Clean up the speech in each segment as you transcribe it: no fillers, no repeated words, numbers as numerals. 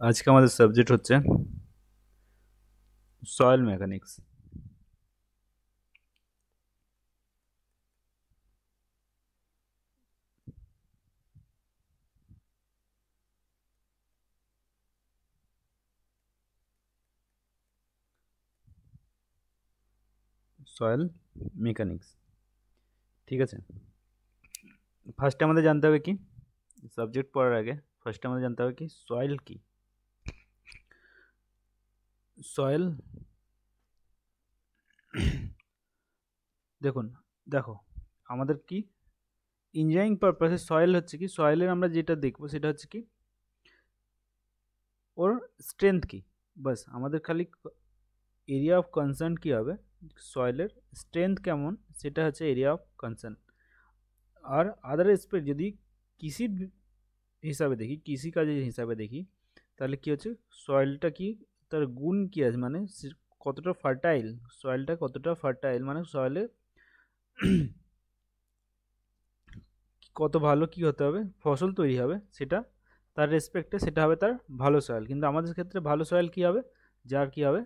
আজকে আমাদের সাবজেক্ট হচ্ছে সয়েল মেকানিক্স। সয়েল মেকানিক্স, ঠিক আছে। ফার্স্টে আমাদের জানতে হবে কি, সাবজেক্ট পড়ার আগে ফার্স্টে আমাদের জানতে হবে কি সয়েল কি। সয়েল দেখুন, দেখো আমাদের কি ইঞ্জিনিয়ারিং পারপাসে সয়েল হচ্ছে কি, সয়েলের আমরা যেটা দেখবো সেটা হচ্ছে কি ওর স্ট্রেংথ কি। বাস আমাদের খালি এরিয়া অফ কনসার্ন কি হবে, সয়েলের স্ট্রেংথ কেমন সেটা হচ্ছে এরিয়া অফ কনসার্ন। আর আদার এসপেক্ট যদি কৃষির হিসাবে দেখি, কৃষিকাজের হিসাবে দেখি, তাহলে কি হচ্ছে সয়েলটা কি, তার গুণ কি আছে, মানে কতটা ফার্টাইল, সয়েলটা কতটা ফার্টাইল, মানে সয়েলে কত ভালো কি হতে হবে ফসল তৈরি হবে, সেটা তার রেসপেক্টে সেটা হবে তার ভালো সয়েল। কিন্তু আমাদের ক্ষেত্রে ভালো সয়েল কি হবে, যার কি হবে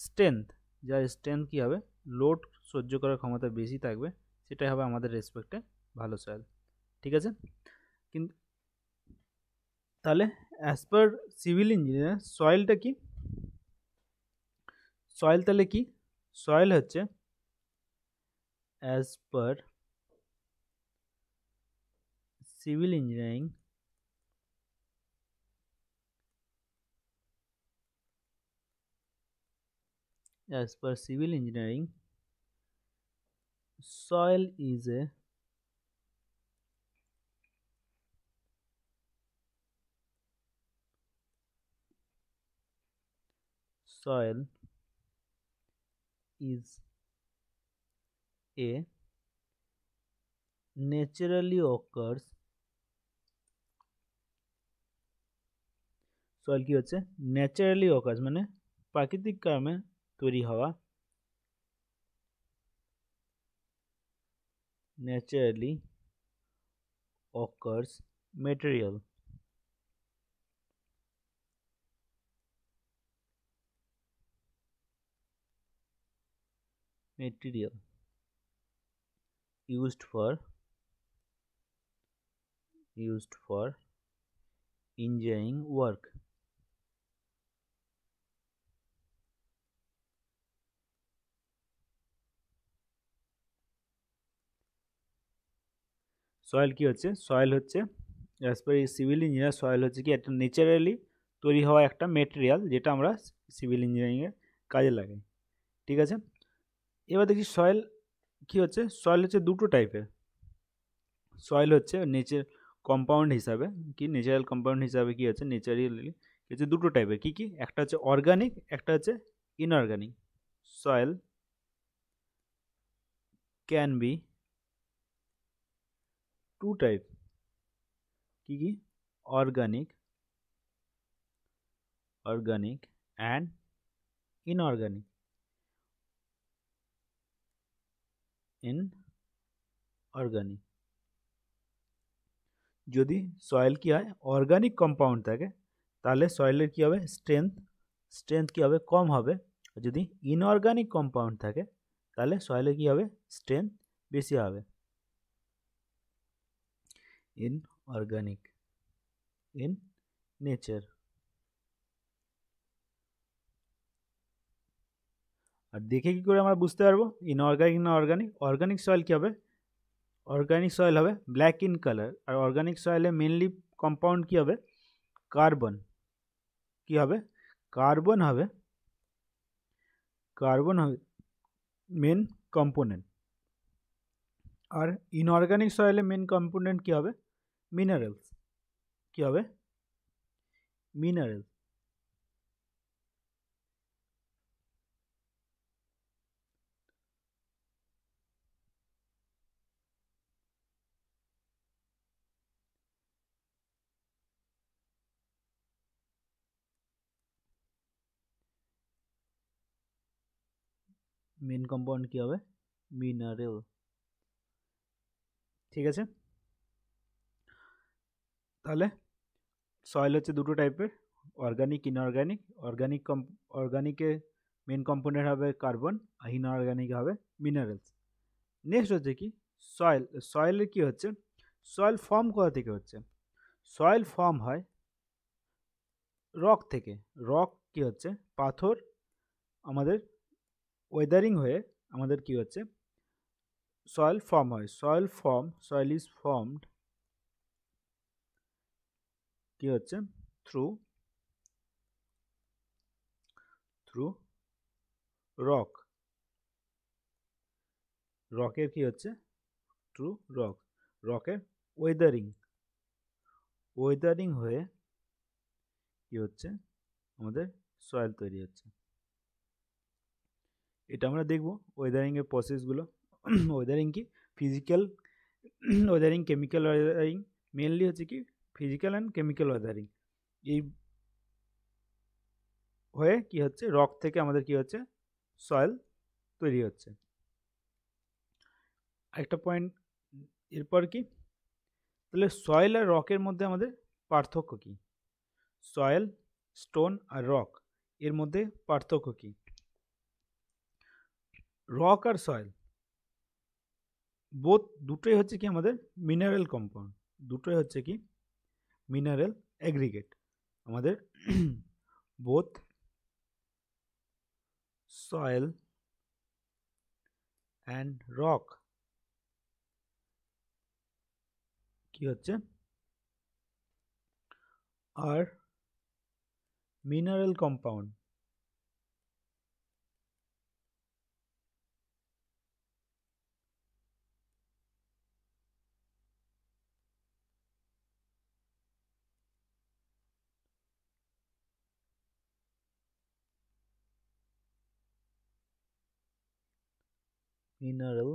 স্ট্রেংথ, যার স্ট্রেংথ কি হবে লোড সহ্য করার ক্ষমতা বেশি থাকবে, সেটাই হবে আমাদের রেসপেক্টে ভালো সয়েল, ঠিক আছে। কিন্তু তাহলে অ্যাজ পার সিভিল ইঞ্জিনিয়ার সয়েলটা কি, সয়েল তাহলে কি, সয়েল হচ্ছে as per civil engineering as per civil engineering, soil is a soil is a naturally occurs, soil কি হচ্ছে ন্যাচারালি অকার্স মানে প্রাকৃতিক কারণে তৈরি হওয়া, naturally occurs material, material used for engineering work। Soil কি হচ্ছে, সয়েল হচ্ছে as per civil engineer, soil হচ্ছে কি একটা ন্যাচারালি তৈরি হওয়া একটা মেটেরিয়াল, যেটা আমরা সিভিল ইঞ্জিনিয়ারিংয়ের কাজে লাগাই, ঠিক আছে। এবার দেখি সয়েল কি হচ্ছে, সয়েল হচ্ছে দুটো টাইপের। সয়েল হচ্ছে নেচার কম্পাউন্ড হিসাবে, কি ন্যাচারাল কম্পাউন্ড হিসাবে কি হচ্ছে ন্যাচারালি হচ্ছে দুটো টাইপের, কি কি, একটা হচ্ছে অর্গানিক, একটা হচ্ছে inorganic. Soil can be two type, কি কি, organic, organic and inorganic, inorganic. যদি সয়েল কি হয় অর্গানিক কম্পাউন্ড থাকে, তাহলে সয়েলের কি হবে স্ট্রেংথ, স্ট্রেংথ কি হবে কম হবে। আর যদি ইনঅর্গানিক কম্পাউন্ড থাকে, তাহলে সয়েলের কি হবে স্ট্রেংথ বেশি হবে। Inorganic in nature. আর দেখে কি করে আমরা বুঝতে পারবো ইনঅর্গানিক না অর্গানিক, অর্গানিক সয়েল কি হবে, অর্গানিক সয়েল হবে ব্ল্যাক ইন কালার। আর অর্গানিক সয়েলে মেনলি কম্পাউন্ড কি হবে কার্বন, কি হবে কার্বন হবে, কার্বন হবে মেন কম্পোনেন্ট। আর ইনঅর্গানিক সয়েলে মেন কম্পোনেন্ট কি হবে মিনারেলস, কি হবে মিনারেলস। মেন কম্পাউন্ড কি হবে মিনারেল, ঠিক আছে। তাহলে সয়েল হচ্ছে দুটো টাইপের, অর্গানিক ইনঅর্গানিক। অর্গানিকে মেন কম্পোনেন্ট হবে কার্বন, আর ইনঅর্গানিক হবে মিনারেলস। নেক্সট হচ্ছে কি সয়েল। সয়েলের কি হচ্ছে, সয়েল ফর্ম কোথা থেকে হচ্ছে, সয়েল ফর্ম হয় রক থেকে। রক কি হচ্ছে, পাথর আমাদের ওয়েদারিং হয়ে আমাদের কি হচ্ছে সয়েল ফর্ম হয়। সয়েল ইজ ফর্মড কি হচ্ছে থ্রু রক। রকের কি হচ্ছে থ্রু রকের ওয়েদারিং হয়ে কি হচ্ছে আমাদের সয়েল তৈরি হচ্ছে। এটা আমরা দেখব ওয়েদারিং এর প্রসেসগুলো। ওয়েদারিং কি physical Wuthering, chemical Wuthering, mainly হচ্ছে কি ফিজিক্যাল অ্যান্ড কেমিক্যাল ওয়েদারিং। এই হয়ে কি হচ্ছে রক থেকে আমাদের কি হচ্ছে সয়েল তৈরি হচ্ছে। আরেকটা পয়েন্ট এরপর কি, তাহলে সয়েল আর রকের মধ্যে আমাদের পার্থক্য কি, সয়েল, স্টোন আর রক এর মধ্যে পার্থক্য কি। রক আর সয়েল দুটোই হচ্ছে কি আমাদের মিনারেল কম্পাউন্ড, দুটোই হচ্ছে কি মিনারেল অ্যাগ্রিগেট। আমাদের বোথ সয়েল অ্যান্ড রক কি হচ্ছে আর মিনারেল কম্পাউন্ড। মিনারেল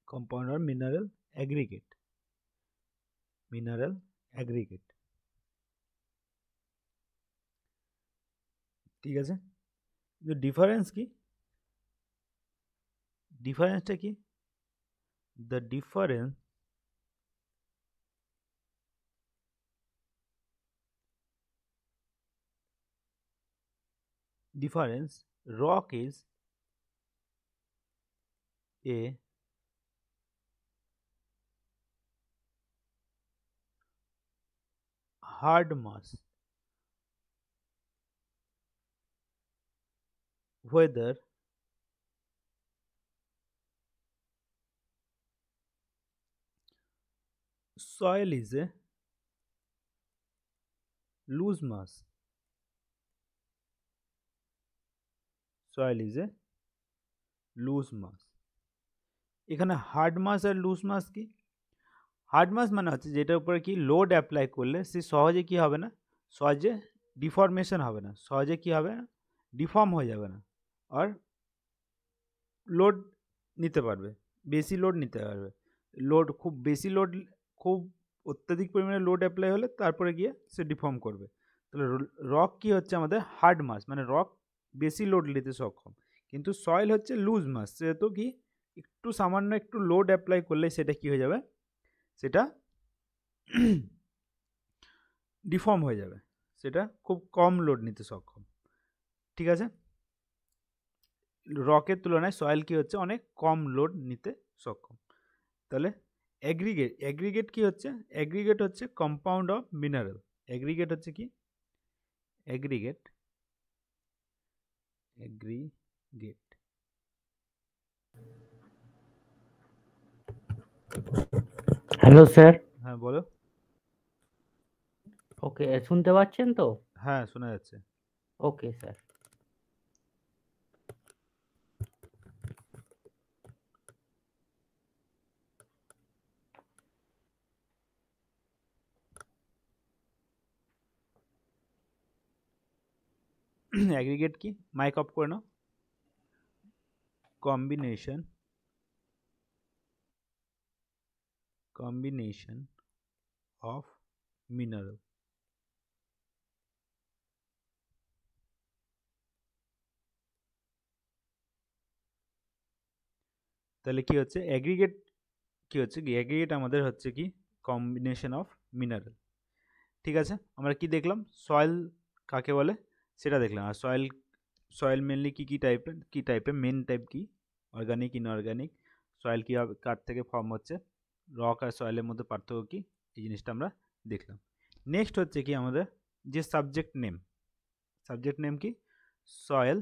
কম্পাউন্ড আর মিনারেল অ্যাগ্রিগেট। ঠিক আছে, ডিফারেন্স কি, ডিফারেন্সটা কি, the difference rock is a hard mass, whether soil is a loose mass, এখানে হার্ড মাস আর লুজ মাস কি, হার্ড মাস মানে হচ্ছে যেটার উপরে কি লোড অ্যাপ্লাই করলে সে সহজে কি হবে না, সহজে ডিফরমেশন হবে না, সহজে কি হবে না ডিফর্ম হয়ে যাবে না, আর লোড নিতে পারবে, বেশি লোড নিতে পারবে। খুব বেশি লোড, খুব অত্যাধিক পরিমাণে লোড অ্যাপ্লাই হলে তারপরে গিয়ে সে ডিফর্ম করবে। তাহলে রক কি হচ্ছে আমাদের হার্ড মাস, মানে রক বেশি লোড নিতে সক্ষম, কিন্তু সয়েল হচ্ছে লুজ মাস, সেহেতু কি একটু সামান্য একটু লোড অ্যাপ্লাই করলে সেটা কি হয়ে যাবে, সেটা ডিফর্ম হয়ে যাবে, সেটা খুব কম লোড নিতে সক্ষম। ঠিক আছে, রকের তুলনায় সয়েল কি হচ্ছে অনেক কম লোড নিতে সক্ষম। তাহলে অ্যাগ্রিগেট কি হচ্ছে, অ্যাগ্রিগেট হচ্ছে কম্পাউন্ড অফ মিনারেল। অ্যাগ্রিগেট হচ্ছে কি অ্যাগ্রিগেট হ্যালো স্যার। হ্যাঁ বলো। ওকে, শুনতে পাচ্ছেন তো? হ্যাঁ শোনা যাচ্ছে। Okay sir. অ্যাগ্রিগেট কি, মাইক অফ করে নাও। Combination of mineral. তাহলে কি হচ্ছে অ্যাগ্রিগেট, কি হচ্ছে কি অ্যাগ্রিগেট আমাদের হচ্ছে কি কম্বিনেশন অফ মিনারেল। ঠিক আছে, আমরা কি দেখলাম, সয়েল কাকে বলে সেটা দেখলাম। আর সয়েল মেনলি কী টাইপের মেন টাইপ কি, অর্গানিক, ইনঅর্গানিক, সয়েল কীভাবে কার থেকে ফর্ম হচ্ছে, রক আর সয়েলের মধ্যে পার্থক্য কী, এই জিনিসটা আমরা দেখলাম। নেক্সট হচ্ছে কি আমাদের যে সাবজেক্ট নেম কি, সয়েল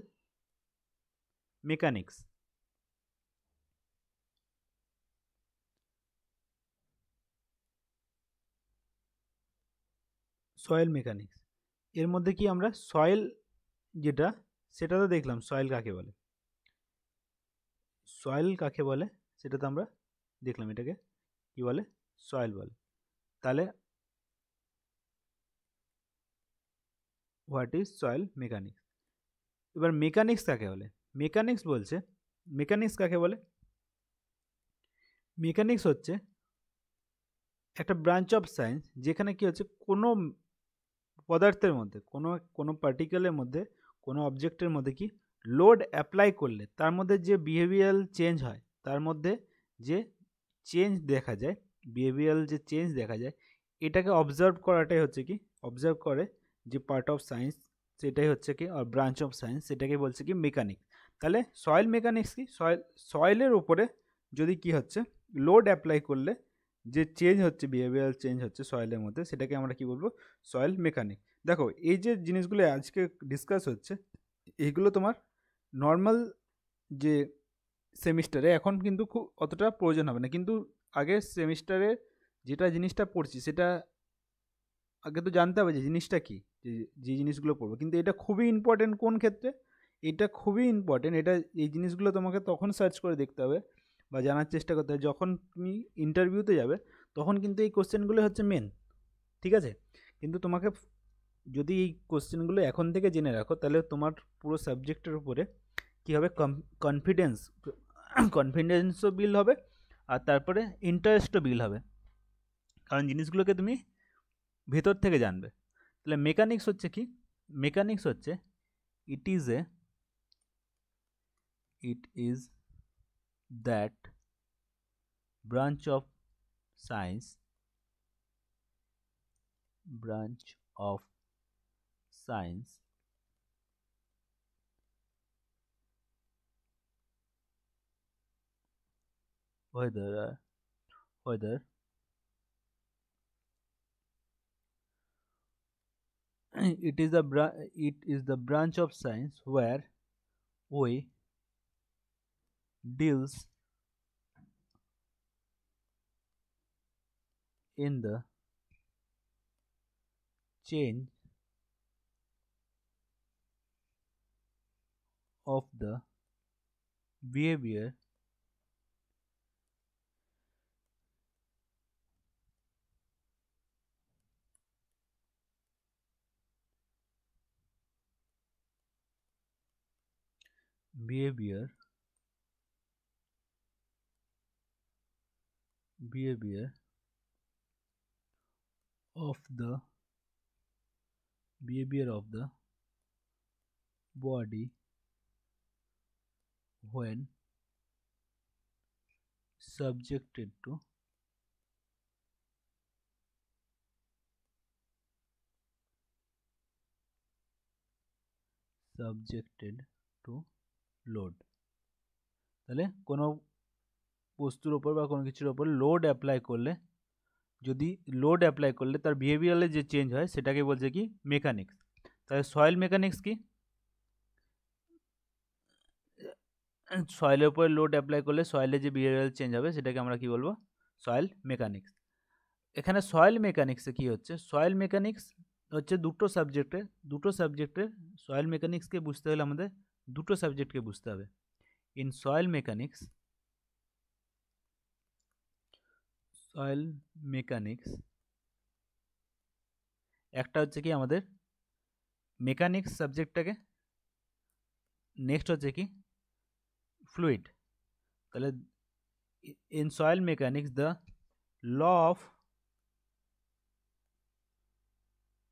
মেকানিক্স। সয়েল মেকানিক্স এর মধ্যে কি আমরা সয়েল যেটা সেটা তো দেখলাম, সয়েল কাকে বলে সেটা তো আমরা দেখলাম, এটাকে কি বলে, সয়েল বলে। তাহলে হোয়াট ইজ সয়েল মেকানিক্স। এবার মেকানিক্স কাকে বলে, মেকানিক্স কাকে বলে, মেকানিক্স হচ্ছে একটা ব্রাঞ্চ অফ সায়েন্স যেখানে কি হচ্ছে কোনো পদার্থের মধ্যে, কোনো পার্টিকেলের মধ্যে, কোনো অবজেক্টের মধ্যে কি লোড অ্যাপ্লাই করলে তার মধ্যে যে বিহেভিয়ারাল চেঞ্জ হয়, তার মধ্যে যে চেঞ্জ দেখা যায়, বিহেভিয়ারাল যে চেঞ্জ দেখা যায়, এটাকে অবজার্ভ করাটাই হচ্ছে কি, অবজার্ভ করে যে পার্ট অফ সায়েন্স, সেটাই হচ্ছে কি আর ব্রাঞ্চ অফ সায়েন্স, সেটাকে বলছে কি মেকানিক্স। তাহলে সয়েল মেকানিক্স কি, সয়েলের উপরে যদি কি হচ্ছে লোড অ্যাপ্লাই করলে যে চেঞ্জ হচ্ছে, বিহেভিয়ারাল চেঞ্জ হচ্ছে সয়েলের মধ্যে, সেটাকে আমরা কি বলবো, সয়েল মেকানিক। দেখো এই যে জিনিসগুলো আজকে ডিসকাস হচ্ছে, এইগুলো তোমার নর্মাল যে সেমিস্টারে এখন কিন্তু খুব অতটা প্রয়োজন হবে না, কিন্তু আগের সেমিস্টারে যেটা জিনিসটা পড়ছি সেটা আগে তো জানতে হবে যে জিনিসটা কি, যে জিনিসগুলো পড়বো। কিন্তু এটা খুবই ইম্পর্টেন্ট কোন ক্ষেত্রে, এটা খুবই ইম্পর্টেন্ট, এটা এই জিনিসগুলো তোমাকে তখন সার্চ করে দেখতে হবে বা জানার চেষ্টা করতে হবে যখন তুমি ইন্টারভিউতে যাবে, তখন কিন্তু এই কোশ্চেনগুলো হচ্ছে মেন। ঠিক আছে, কিন্তু তোমাকে যদি এই কোশ্চেনগুলো এখন থেকে জেনে রাখো, তাহলে তোমার পুরো সাবজেক্টের উপরে কী হবে, কনফিডেন্সও বিল্ড হবে, আর তারপরে ইন্টারেস্টও বিল্ড হবে, কারণ জিনিসগুলোকে তুমি ভেতর থেকে জানবে। তাহলে মেকানিক্স হচ্ছে কি, মেকানিক্স হচ্ছে it is that branch of science whether it is the branch of science where we deals in the change of the behavior of the body when subjected to load. তাহলে কোনো বস্তুর ওপর বা কোনো কিছুর ওপর লোড অ্যাপ্লাই করলে, যদি লোড অ্যাপ্লাই করলে তার বিহেভিয়ারে যে চেঞ্জ হয়, সেটাকে বলছে কি মেকানিক্স। তাহলে সয়েল মেকানিক্স কি, সয়েলের উপরে লোড অ্যাপ্লাই করলে সয়েলের যে বিহেভিয়ারাল চেঞ্জ হবে, সেটাকে আমরা কি বলবো, সয়েল মেকানিক্স। এখানে সয়েল মেকানিক্সে কি হচ্ছে, সয়েল মেকানিক্স হচ্ছে দুটো সাবজেক্টের সয়েল মেকানিক্সকে বুঝতে হলে আমাদের দুটো সাবজেক্টকে বুঝতে হবে। ইন সয়েল মেকানিক্স একটা হচ্ছে কি আমাদের মেকানিক্স সাবজেক্টটাকে, নেক্সট হচ্ছে কি ফ্লুইড। তাহলে in soil mechanics the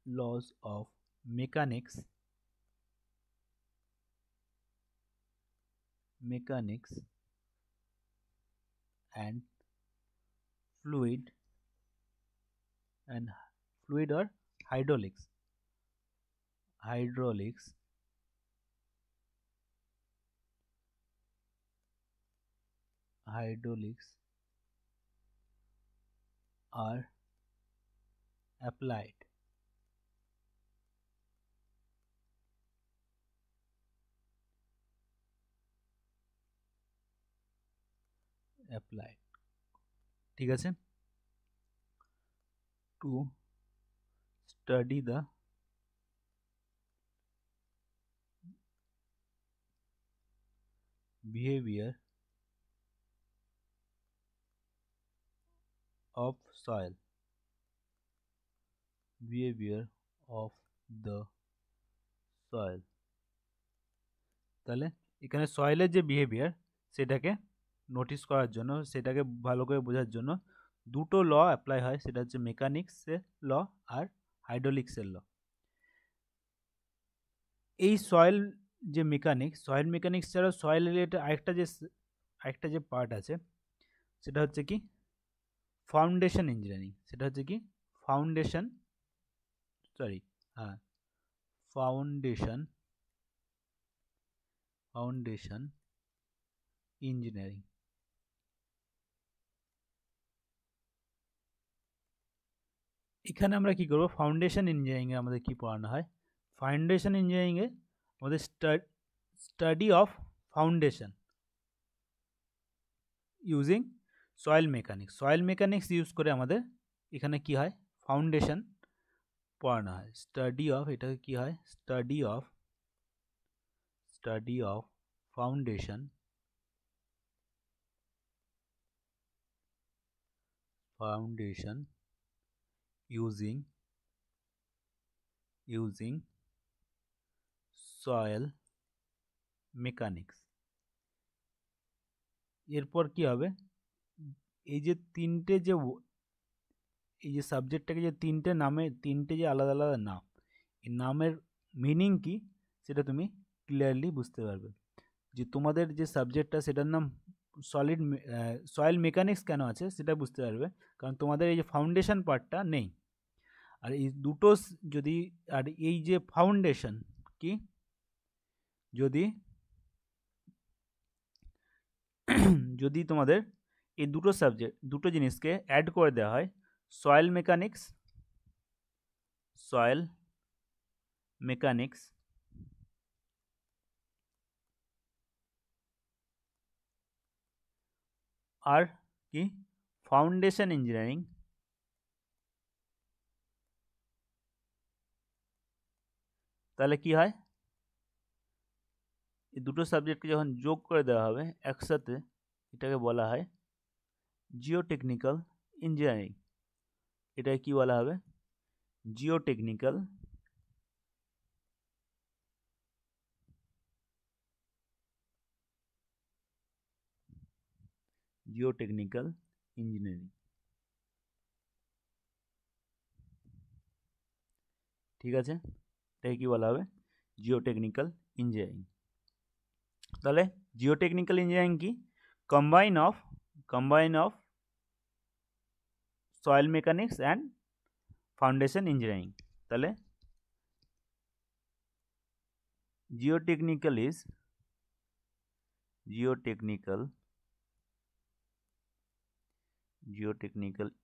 laws of mechanics and fluid and fluid or hydraulics. Hydraulics are applied. ঠিক আছে, to study the behavior of soil, তাহলে এখানে সয়েলের যে বিহেভিয়ার সেটাকে নোটিস করার জন্য, সেটাকে ভালো করে বোঝার জন্য দুটো ল অ্যাপ্লাই হয়, সেটা হচ্ছে মেকানিক্সের ল আর হাইড্রোলিক্সের ল। এই সয়েল মেকানিক্স ছাড়াও সয়েল রিলেটেড আরেকটা যে পার্ট আছে সেটা হচ্ছে কি ফাউন্ডেশন ইঞ্জিনিয়ারিং। Foundation engineering. এখানে আমরা কি করব, ফাউন্ডেশন ইঞ্জিনিয়ারিংয়ে আমাদের কি পড়ানো হয়, ফাউন্ডেশন ইঞ্জিনিয়ারিংয়ে আমাদের study of foundation using soil mechanics use করে আমাদের এখানে কি হয়, ফাউন্ডেশন পড়ানো হয়। এটাকে কি হয়, study of foundation using soil mechanics। এরপর কি হবে, এই যে সাবজেক্টটাকে যে তিনটে যে আলাদা আলাদা নাম, এই নামের মিনিং কি সেটা তুমি ক্লিয়ারলি বুঝতে পারবে। যে তোমাদের যে সাবজেক্টটা সেটার নাম সয়েল মেকানিক্স কেন আছে সেটা বুঝতে পারবে, কারণ তোমাদের এই যে ফাউন্ডেশন পার্টটা নেই। আর এই দুটো এই যে ফাউন্ডেশন কি, যদি তোমাদের এই দুটো জিনিসকে অ্যাড করে দেওয়া হয়, সয়েল মেকানিক্স আর কি ফাউন্ডেশন ইঞ্জিনিয়ারিং, তাহলে কি হয়, এই দুটো সাবজেক্টকে যখন যোগ করে দেওয়া হবে একসাথে, এটাকে বলা হয় জিওটেকনিক্যাল ইঞ্জিনিয়ারিং। এটাকে কি বলা হবে, জিওটেকনিক্যাল ইঞ্জিনিয়ারিং। ঠিক আছে, এটাকে কি বলা হবে, জিওটেকনিক্যাল ইঞ্জিনিয়ারিং। তাহলে জিওটেকনিক্যাল ইঞ্জিনিয়ারিং কি, combine of soil mechanics and foundation engineering. তাহলে geotechnical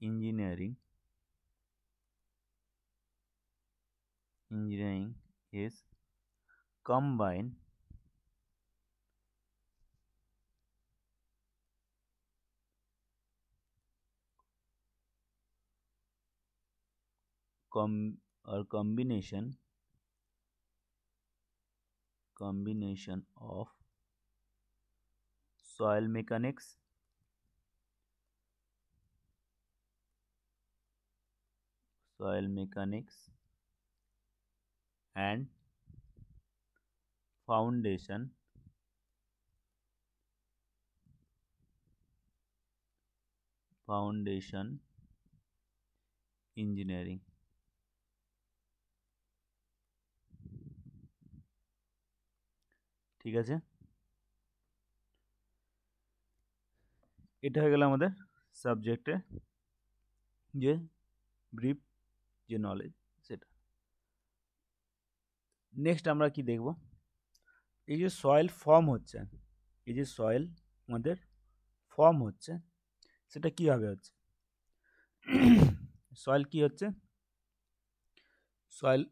engineering is combine combination of soil mechanics and foundation engineering। ঠিক আছে, এটা হয়ে গেল আমাদের সাবজেক্টে যে ব্রিফ যে নলেজ সেটা। নেক্সট আমরা কি দেখব, এই যে সয়েল ফর্ম হচ্ছে, এই যে সয়েল আমাদের ফর্ম হচ্ছে সেটা কীভাবে হচ্ছে। সয়েল কি হচ্ছে, সয়েল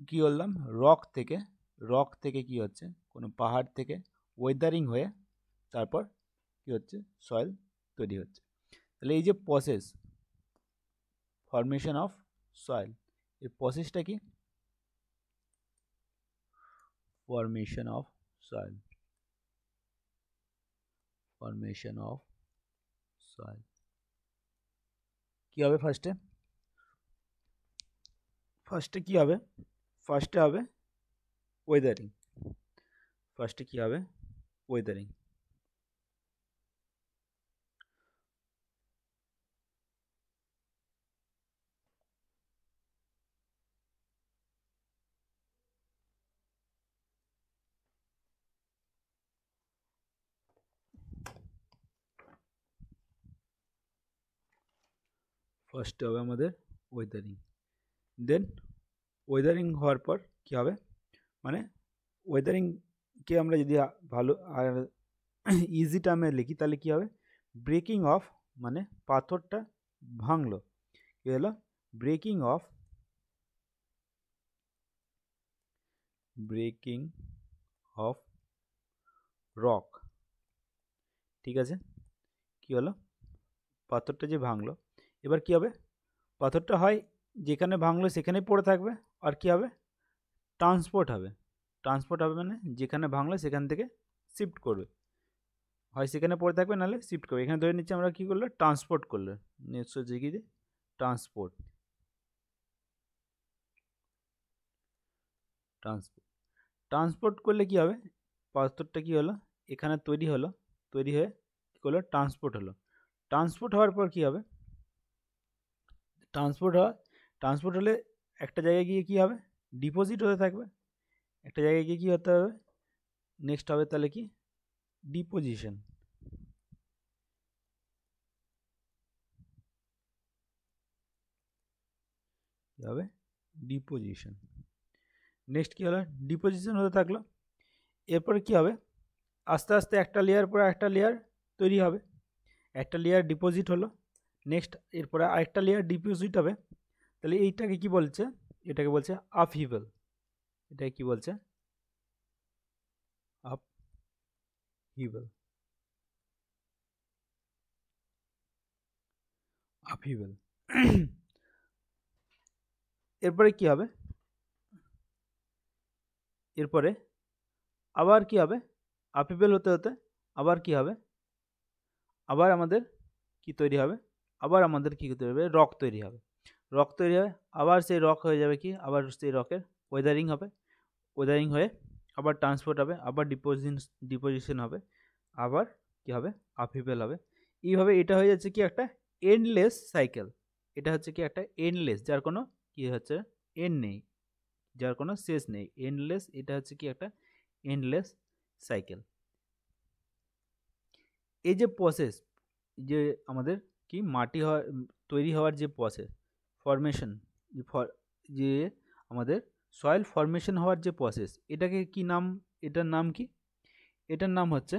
কি বললাম, রক থেকে কি হচ্ছে, কোনো পাহাড় থেকে ওয়েদারিং হয়ে তারপর কি হচ্ছে সয়েল তৈরি হচ্ছে। তাহলে এই যে প্রসেস ফর্মেশন অফ সয়েল, এই প্রসেসটা কি, formation of soil, formation of soil কি হবে ফার্স্টে কি হবে, ফার্স্টে হবে ওয়েদারিং, ফার্স্টে কি হবে ওয়েদারিং। ফার্স্টে হবে আমাদের ওয়েদারিং, দেন ওয়েদারিং হওয়ার পর কি হবে, মানে ওয়েদারিংকে আমরা যদি ভালো আর ইজি টার্মে লিখি তাহলে কি হবে, ব্রেকিং অফ, মানে পাথরটা ভাঙলো, কি হলো breaking of, breaking of rock, ঠিক আছে, কি হলো পাথরটা যে ভাঙলো, এবার কি হবে পাথরটা হয় যেখানে ভাঙলো সেখানেই পড়ে থাকবে, আর কি হবে ট্রান্সপোর্ট হবে, ট্রান্সপোর্ট হবে মানে যেখানে ভাঙলো সেখান থেকে শিফট করবে, হয় সেখানে পড়ে থাকবে নাহলে শিফট করবে। এখানে ধরে নিচ্ছি আমরা কী করলো ট্রান্সপোর্ট করলো, নেক্সট হচ্ছে কি যে ট্রান্সপোর্ট, ট্রান্সপোর্ট ট্রান্সপোর্ট করলে কি হবে, পাথরটা কি হলো এখানে তৈরি হলো, তৈরি হয়ে কী করলো ট্রান্সপোর্ট হলো, ট্রান্সপোর্ট হওয়ার পর কি হবে, ট্রান্সপোর্ট হলে একটা জায়গায় গিয়ে কি হবে ডিপোজিট হতে থাকবে, একটা জায়গায় গিয়ে কী হতে হবে, নেক্সট হবে তাহলে কি ডিপোজিশন, কী হবে ডিপোজিশন, নেক্সট কী হলো ডিপোজিশন হতে থাকলো, এরপরে কি হবে আস্তে আস্তে একটা লেয়ার পরে একটা লেয়ার তৈরি হবে, একটা লেয়ার ডিপোজিট হলো, নেক্সট এরপরে আরেকটা লেয়ার ডিপোজিট হবে, তাহলে এইটাকে কি বলছে, এটাকে বলছে আপহিভেল, এটাকে কি বলছে আপহিভেল, আপহিভেল। এরপরে কি হবে, এরপরে আবার কি হবে আপহিভেল হতে হতে আবার কি হবে, আবার আমাদের কি তৈরি হবে, আবার আমাদের কি তৈরি হবে রক তৈরি হবে, রক তৈরি হবে, আবার সেই রক হয়ে যাবে কি, আবার সেই রকের ওয়েদারিং হবে, ওয়েদারিং হয়ে আবার ট্রান্সপোর্ট হবে, আবার ডিপোজিশন হবে, আবার কি হবে আপহিভেল হবে, এইভাবে এটা হয়ে যাচ্ছে কি একটা এন্ডলেস সাইকেল, এটা হচ্ছে কি একটা এন্ডলেস, যার কোনো কি হচ্ছে এন্ড নেই, যার কোনো শেষ নেই, এন্ডলেস, এটা হচ্ছে কি একটা এন্ডলেস সাইকেল। এই যে প্রসেস, যে আমাদের কি মাটি তৈরি হওয়ার যে প্রসেস ফরমেশন, যে আমাদের সয়েল ফরমেশন হওয়ার যে প্রসেস, এটাকে কি নাম, এটার নাম কি, এটার নাম হচ্ছে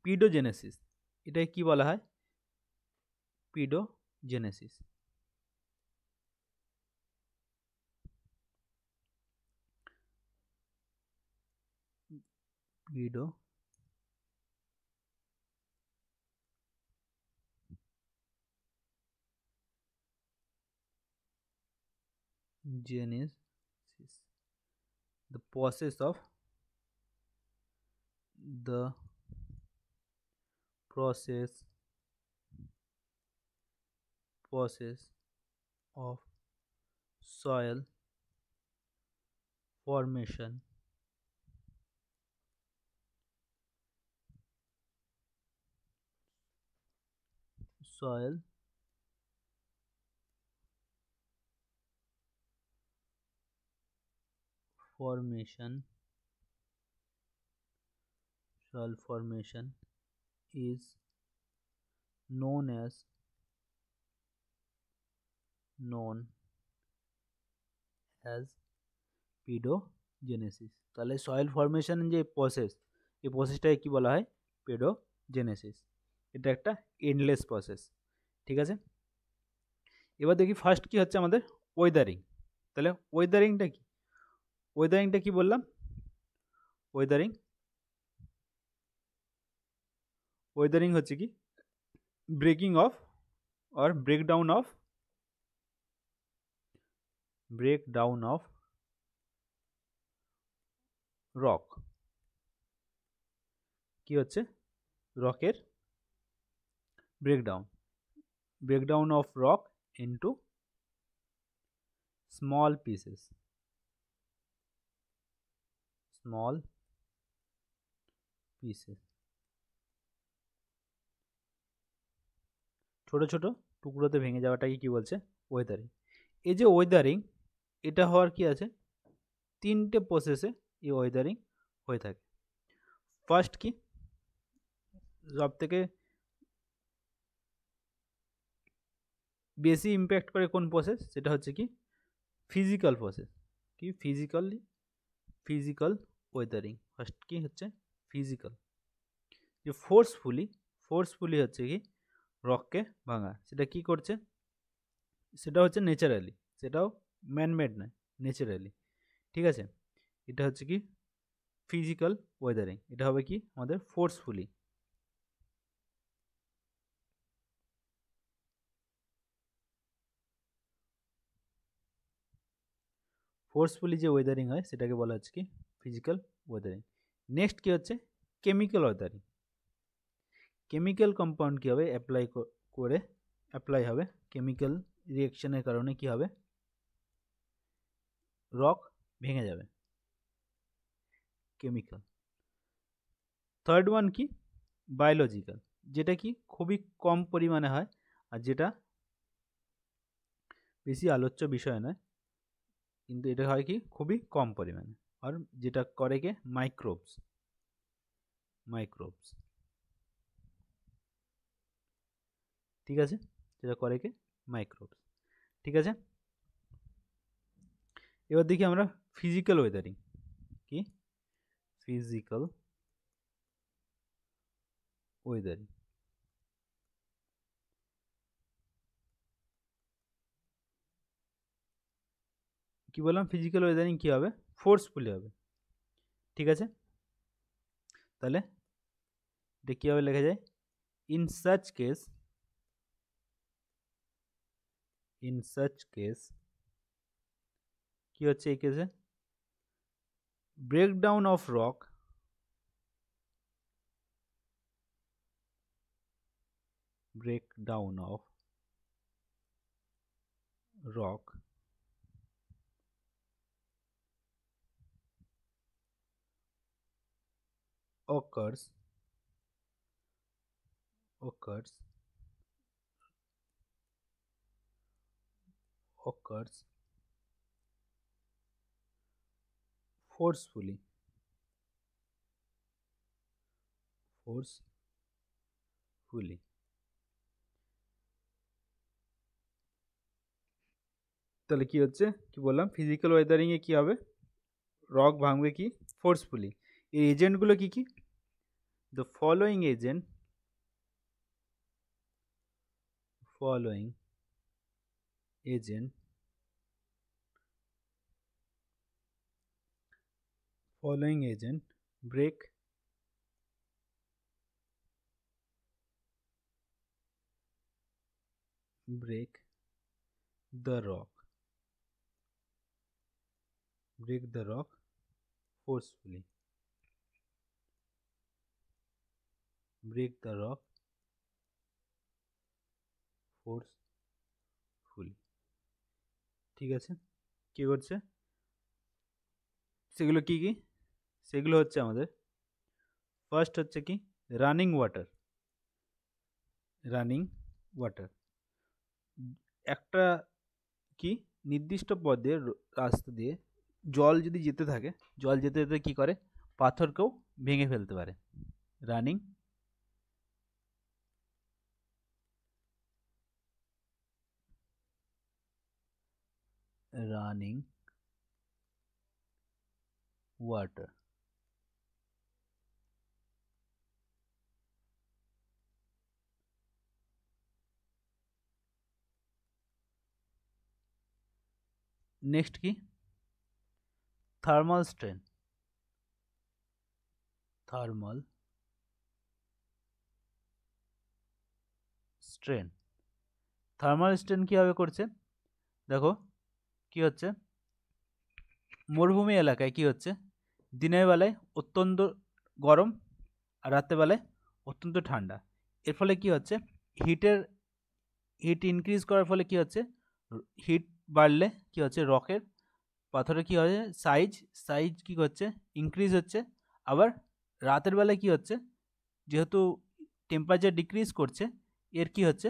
পিডোজেনেসিস, এটাকে কি বলা হয় পিডোজেনেসিস, পিডোজেনেসিস, the process of the process of soil formation, soil formation, soil formation is known as known as পেডোজেনেসিস। তাহলে সয়েল ফর্মেশন যে প্রসেস, এই প্রসেসটাকে কি বলা হয়? পেডোজেনেসিস। এটা একটা এন্ডলেস প্রসেস। ঠিক আছে, এবার দেখি ফার্স্ট কি হচ্ছে আমাদের ওয়েদারিং। তাহলে ওয়েদারিংটা কি? ওয়েদারিংটা কি বললাম? ওয়েদারিং হচ্ছে কি breaking of or breakdown of rock। কি হচ্ছে? রকের breakdown of rock into small pieces, ছোট ছোট টুকরোতে ভেঙে যাওয়াটাকে কি বলছে? ওয়েদারিং। এই যে ওয়েদারিং, এটা হওয়ার কি আছে? তিনটে প্রসেসে এই ওয়েদারিং হয়ে থাকে। ফার্স্ট কি, সব থেকে বেশি ইম্প্যাক্ট করে কোন প্রসেস? সেটা হচ্ছে কি ফিজিক্যাল প্রসেস। কি ফিজিক্যাল ওয়েদারিং। ফার্স্ট কি হচ্ছে ফিজিক্যাল। যে ফোর্সফুলি হচ্ছে কি রককে ভাঙা। সেটা কি করছে? সেটা হচ্ছে ন্যাচারালি, সেটাও ম্যানমেড নয়, ন্যাচারালি। ঠিক আছে, এটা হচ্ছে কি ফিজিক্যাল ওয়েদারিং। এটা হবে কি আমাদের ফোর্সফুলি। যে ওয়েদারিং হয় সেটাকে বলা হচ্ছে কি ফিজিক্যাল ওয়েদারিং। নেক্সট কি হচ্ছে কেমিক্যাল ওয়েদারিং। কেমিক্যাল কম্পাউন্ড কি হবে? অ্যাপ্লাই হবে কেমিক্যাল রিঅ্যাকশনের কারণে কি হবে? রক ভেঙে যাবে, কেমিক্যাল। থার্ড ওয়ান কি বায়োলজিক্যাল, যেটা কি খুবই কম পরিমাণে হয় আর যেটা বেশি আলোচ্য বিষয় নয়, কিন্তু এটা হয় কি খুবই কম পরিমাণে। আর যেটা করে কে মাইক্রোবস। ঠিক আছে, যেটা করে কে মাইক্রোবস। ঠিক আছে, এবার দেখি আমরা ফিজিক্যাল ওয়েদারিং। কি ফিজিক্যাল ওয়েদারিং। কি বললাম? ফিজিক্যাল ওয়েদারিং কি হবে? ফোর্সফুলি হবে। ঠিক আছে, তাহলে এটা কীভাবে লেখা যায়? ইন সাচ কেস কি হচ্ছে এই কেসে? Breakdown of rock occurs forcefully তাহলে কি হচ্ছে? কি বললাম? ফিজিক্যাল ওয়েদারিং এ কি হবে? রক ভাঙবে কি ফোর্সফুলি। এই এজেন্টগুলো কি কি? The following agent break the rock forcefully ঠিক আছে, কি করছে? সেগুলো কি কি? সেগুলো হচ্ছে আমাদের ফার্স্ট হচ্ছে কি রানিং ওয়াটার। একটা কি নির্দিষ্ট পথের রাস্তা দিয়ে জল যদি যেতে থাকে, জল যেতে যেতে কি করে? পাথরকেও ভেঙে ফেলতে পারে। Running running water. নেক্সট কি thermal strain. Thermal strain, thermal strain কীভাবে করছে দেখো কি হচ্ছে, মরুভূমি এলাকায় কি হচ্ছে, দিনের বেলায় অত্যন্ত গরম আর রাত্রেবেলায় অত্যন্ত ঠান্ডা। এর ফলে কি হচ্ছে, হিট ইনক্রিজ করার ফলে কি হচ্ছে, হিট বাড়লে কি হচ্ছে, রকের পাথরে কি হচ্ছে, সাইজ কি হচ্ছে, ইনক্রিজ হচ্ছে। আবার রাতের বেলায় কি হচ্ছে, যেহেতু টেম্পারেচার ডিক্রিজ করছে, এর কি হচ্ছে,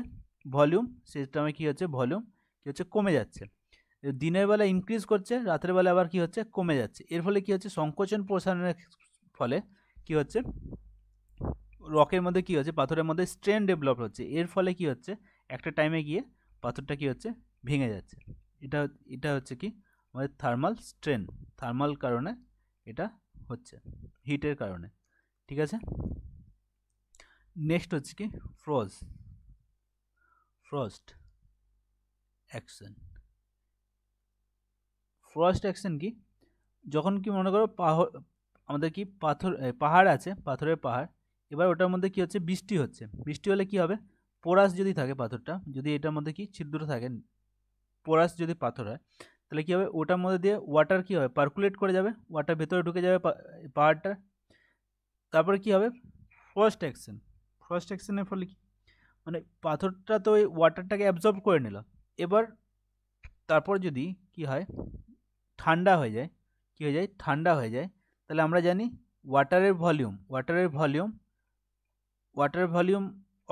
ভলিউম সিস্টেমে কি হচ্ছে, ভলিউম কি হচ্ছে, কমে যাচ্ছে। দিনের বেলা ইনক্রিজ করছে, রাতের বেলা আবার কি হচ্ছে, কমে যাচ্ছে। এর ফলে কি হচ্ছে, সংকোচন প্রসারণের ফলে কি হচ্ছে, রকের মধ্যে কি হচ্ছে, পাথরের মধ্যে স্ট্রেন ডেভেলপ হচ্ছে। এর ফলে কি হচ্ছে, একটা টাইমে গিয়ে পাথরটা কি হচ্ছে, ভেঙে যাচ্ছে। এটা এটা হচ্ছে কি আমাদের থার্মাল স্ট্রেন, থার্মাল কারণে এটা হচ্ছে, হিটের কারণে। ঠিক আছে, নেক্সট হচ্ছে কি ফ্রস্ট অ্যাকশন। ফ্রস্ট অ্যাকশন কি, যখন কি মনে করো আমাদের কি পাহাড় আছে, পাথরের পাহাড়, এবার ওটার মধ্যে কি হচ্ছে, বৃষ্টি হচ্ছে। বৃষ্টি হলে কি হবে, পোরাস যদি থাকে পাথরটা, যদি এটার মধ্যে কি ছিদ্র থাকে, পোরাস যদি পাথর হয়, তাহলে কি হবে, ওটার মধ্যে দিয়ে ওয়াটার কি হবে, পার্কুলেট করে যাবে, ওয়াটার ভেতরে ঢুকে যাবে পাহাড়টা। তারপরে কি হবে, ফ্রস্ট অ্যাকশনের ফলে কি, মানে পাথরটা তো ওই ওয়াটারটাকে অ্যাবজর্ব করে নিল। এবার তারপর যদি কি হয়, ঠান্ডা হয়ে যায়, কি হয়ে যায়, ঠান্ডা হয়ে যায়, তাহলে আমরা জানি ওয়াটারের ভলিউম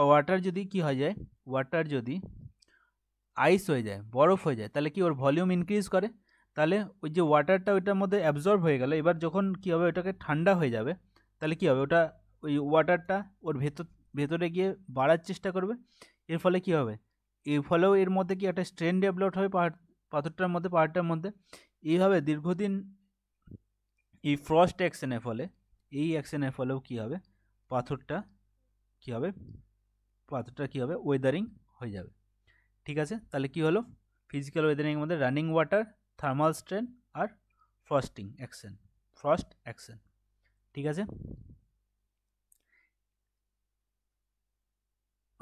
ওয়াটার যদি কি হয়ে যায়, ওয়াটার যদি আইস হয়ে যায়, বরফ হয়ে যায়, তাহলে কি ওর ভলিউম ইনক্রিজ করে। তাহলে ওই যে ওয়াটারটা ওইটার মধ্যে অ্যাবজর্ব হয়ে গেল, এবার যখন কি হবে, ওটাকে ঠান্ডা হয়ে যাবে, তাহলে কি হবে, ওটা ওই ওয়াটারটা ওর ভেতরে গিয়ে বাড়ার চেষ্টা করবে। এর ফলে কি হবে, এর ফলেও এর মধ্যে কি একটা স্ট্রেন ডেভেলপ হবে পাথরটার মধ্যে, পাহাড়টার মধ্যে। এইভাবে দীর্ঘদিন এই ফ্রস্ট অ্যাকশনের ফলে, এই অ্যাকশনের ফলেও কি হবে, পাথরটা কি হবে, ওয়েদারিং হয়ে যাবে। ঠিক আছে, তাহলে কি হলো, ফিজিক্যাল ওয়েদারিংয়ের মধ্যে রানিং ওয়াটার, থার্মাল স্ট্রেন আর ফ্রস্ট অ্যাকশন। ঠিক আছে,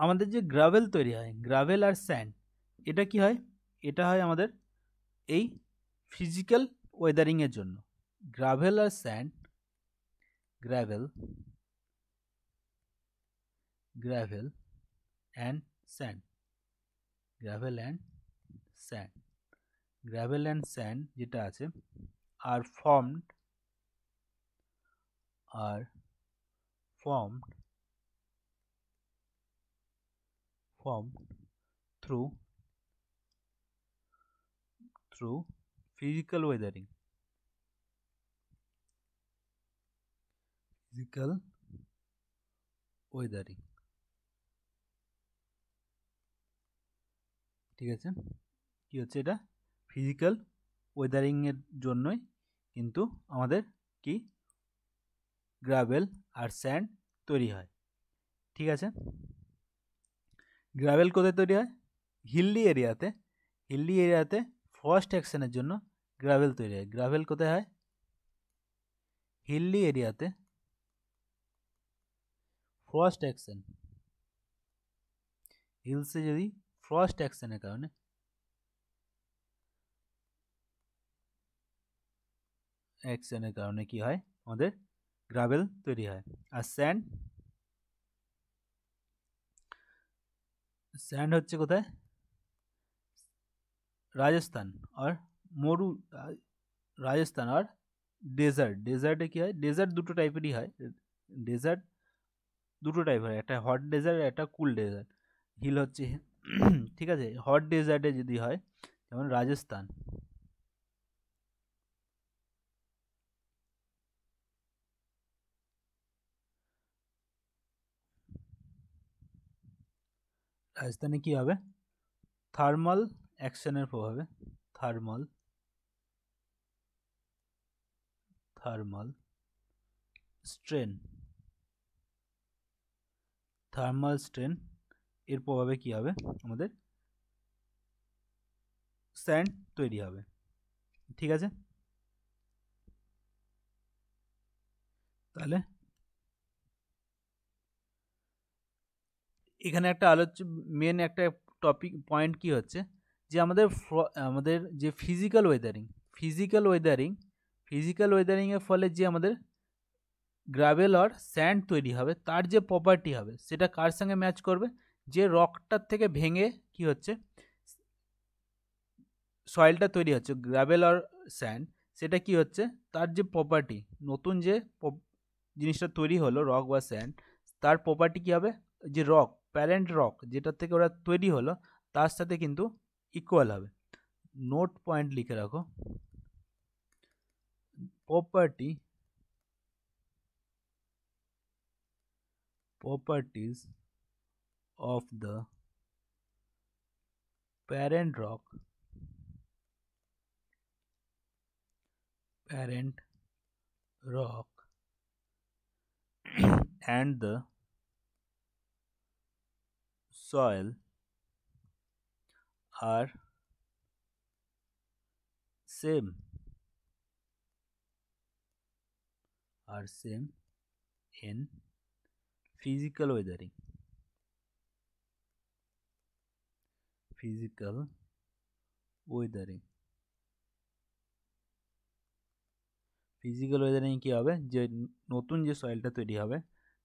আমাদের যে গ্রাভেল তৈরি হয়, গ্রাভেল আর স্যান্ড, এটা কি হয়, এটা হয় আমাদের এই ফিজিক্যাল ওয়েদারিংয়ের জন্য। গ্রাভেল আর sand, gravel and sand, gravel and sand যেটা আছে, আর ফর্মড through physical weathering, ঠিক আছে, কি হচ্ছে, এটা ফিজিক্যাল ওয়েদারিং এর জন্যই কিন্তু আমাদের কি গ্রাভেল আর স্যান্ড তৈরি হয়। ঠিক আছে, গ্রাভেল কোথায় তৈরি হয়, হিলি এরিয়াতে ফ্রস্ট অ্যাকশনের জন্য গ্রাভেল তৈরি হয়। গ্রাভেল কোথায় হয়, হিলি এরিয়াতে ফ্রস্ট অ্যাকশন, হিলসে যদি ফ্রস্ট অ্যাকশনের কারণে কি হয়, আমাদের গ্রাভেল তৈরি হয়। আর স্যান্ড হচ্ছে কোথায়, রাজস্থান আর ডেজার্টে কি হয়, ডেজার্ট দুটো টাইপেরই হয়, একটা হট ডেজার্ট, একটা কুল ডেজার্ট। হিল হচ্ছে ঠিক আছে, হট ডেজার্টে যদি হয়, যেমন রাজস্থানে কি হবে, থার্মাল অ্যাকশনের প্রভাবে, থার্মাল স্ট্রেন, থার্মাল স্ট্রেন এর প্রভাবে কি হবে, আমাদের স্যান্ড তৈরি হবে। ঠিক আছে, তাহলে এখানে একটা আলোচ্য মেন একটা টপিক পয়েন্ট কি হচ্ছে যে আমাদের যে ফিজিক্যাল ওয়েদারিং, ফিজিক্যাল ওয়েদারিংয়ের ফলে যে আমাদের গ্রাভেল আর স্যান্ড তৈরি হবে তার যে প্রপার্টি হবে সেটা কার সঙ্গে ম্যাচ করবে, যে রকটার থেকে ভেঙে কি হচ্ছে সয়েলটা তৈরি হচ্ছে গ্রাভেল আর স্যান্ড, সেটা কি হচ্ছে তার যে প্রপার্টি, নতুন যে জিনিসটা তৈরি হলো রক বা স্যান্ড, তার প্রপার্টি কি হবে, যে রক প্যারেন্ট রক যেটার থেকে ওরা তৈরি হলো তার সাথে কিন্তু ইকুয়াল হবে। নোট পয়েন্ট লিখে রাখো, properties of the parent rock and the soil are same in physical weathering, physical Wuthering কি হবে, যে নতুন যে সয়েলটা তৈরি হবে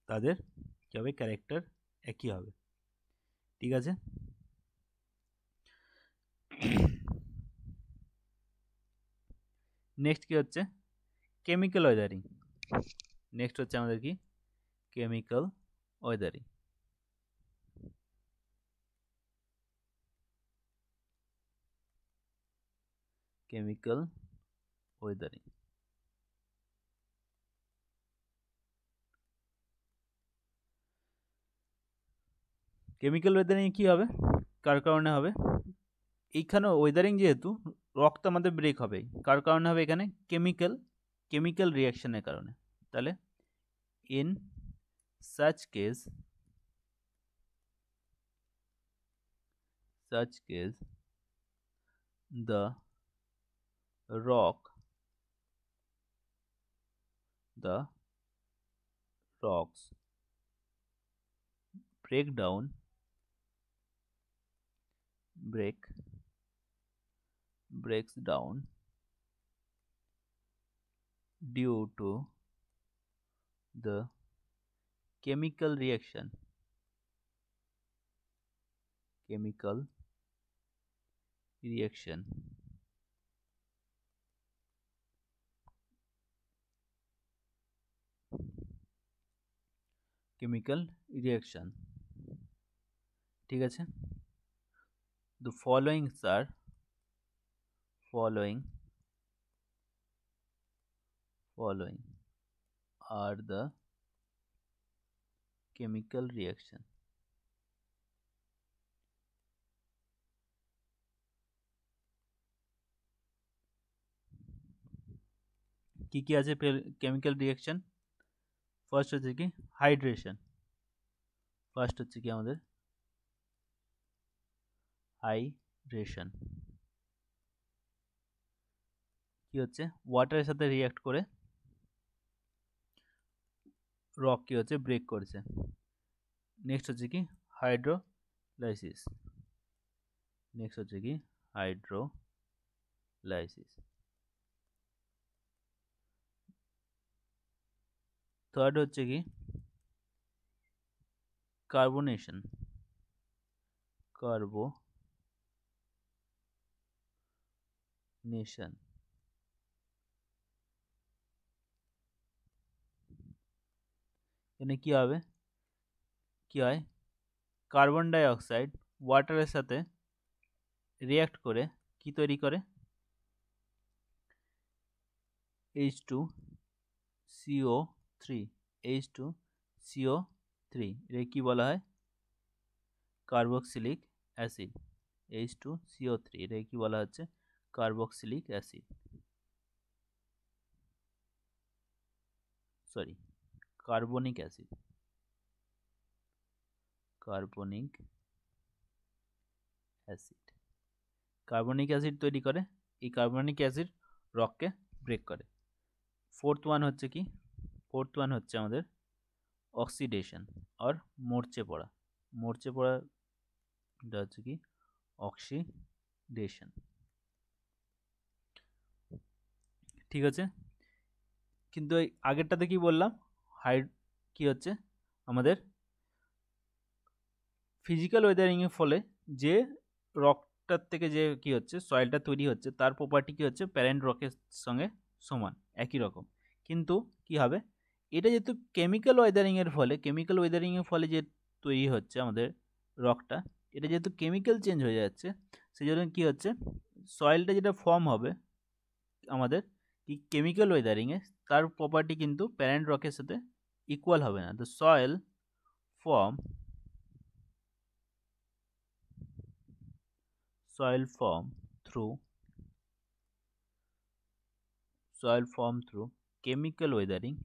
তাদের কি হবে, ক্যারেক্টার একই হবে। ঠিক আছে, নেক্সট কি হচ্ছে কেমিক্যাল ওয়েদারিং, নেক্সট হচ্ছে আমাদের কি chemical Wuthering. Chemical Wuthering chemical Wuthering কি হবে, কার কারণে হবে, এইখানে ওয়েদারিং যেহেতু রক্ত আমাদের ব্রেক হবে, কার কারণে হবে, এখানে কেমিক্যাল রিয়াকশনের কারণে। তাহলে in such case the rocks breaks down due to the chemical reaction, chemical reaction ঠিক আছে। The following are the chemical reaction, কি কি আছে কেমিক্যাল রিয়াকশন, ফার্স্ট হচ্ছে কি হাইড্রেশন, ফার্স্ট হচ্ছে কি আমাদের হাইড্রেশন, কি হচ্ছে ওয়াটারের সাথে রিঅ্যাক্ট করে রক কি হচ্ছে ব্রেক করছে। নেক্সট হচ্ছে কি হাইড্রোলাইসিস, থার্ড হচ্ছে কি কার্বনেশন, এখানে কি হবে, কি হয় কার্বন ডাই অক্সাইড ওয়াটারের সাথে রিঅ্যাক্ট করে কি তৈরি করে H2CO3 এর কি বলা হয় কার্বক্সিলিক অ্যাসিড, H2CO3 এর কি বলা হচ্ছে carboxylic acid. Sorry carbonic acid, carbonic acid, carbonic acid তৈরি করে। এই কার্বনিক অ্যাসিড রককে ব্রেক করে। ফোর্থ ওয়ান হচ্ছে কি, ফোর্থ ওয়ান হচ্ছে আমাদের অক্সিডেশন আর মরচে পড়া। মরচে পড়া এটা হচ্ছে কি অক্সিডেশন, ঠিক আছে। কিন্তু এই আগেরটাতে কি বললাম, কি হচ্ছে আমাদের ফিজিক্যাল ওয়েদারিংয়ের ফলে যে রকটার থেকে যে কি হচ্ছে সয়েলটা তৈরি হচ্ছে তার প্রপার্টি কি হচ্ছে প্যারেন্ট রকের সঙ্গে সমান, একই রকম। কিন্তু কি হবে, এটা যেহেতু কেমিক্যাল ওয়েদারিংয়ের ফলে, কেমিক্যাল ওয়েদারিংয়ের ফলে যে তৈরি হচ্ছে আমাদের রকটা, এটা যেহেতু কেমিক্যাল চেঞ্জ হয়ে যাচ্ছে, সেই জন্য কী হচ্ছে সয়েলটা যেটা ফর্ম হবে আমাদের কি কেমিক্যাল ওয়েদারিংয়ে, তার প্রপার্টি কিন্তু প্যারেন্ট রকের সাথে ইকুয়াল হবে না। The soil form through chemical weathering,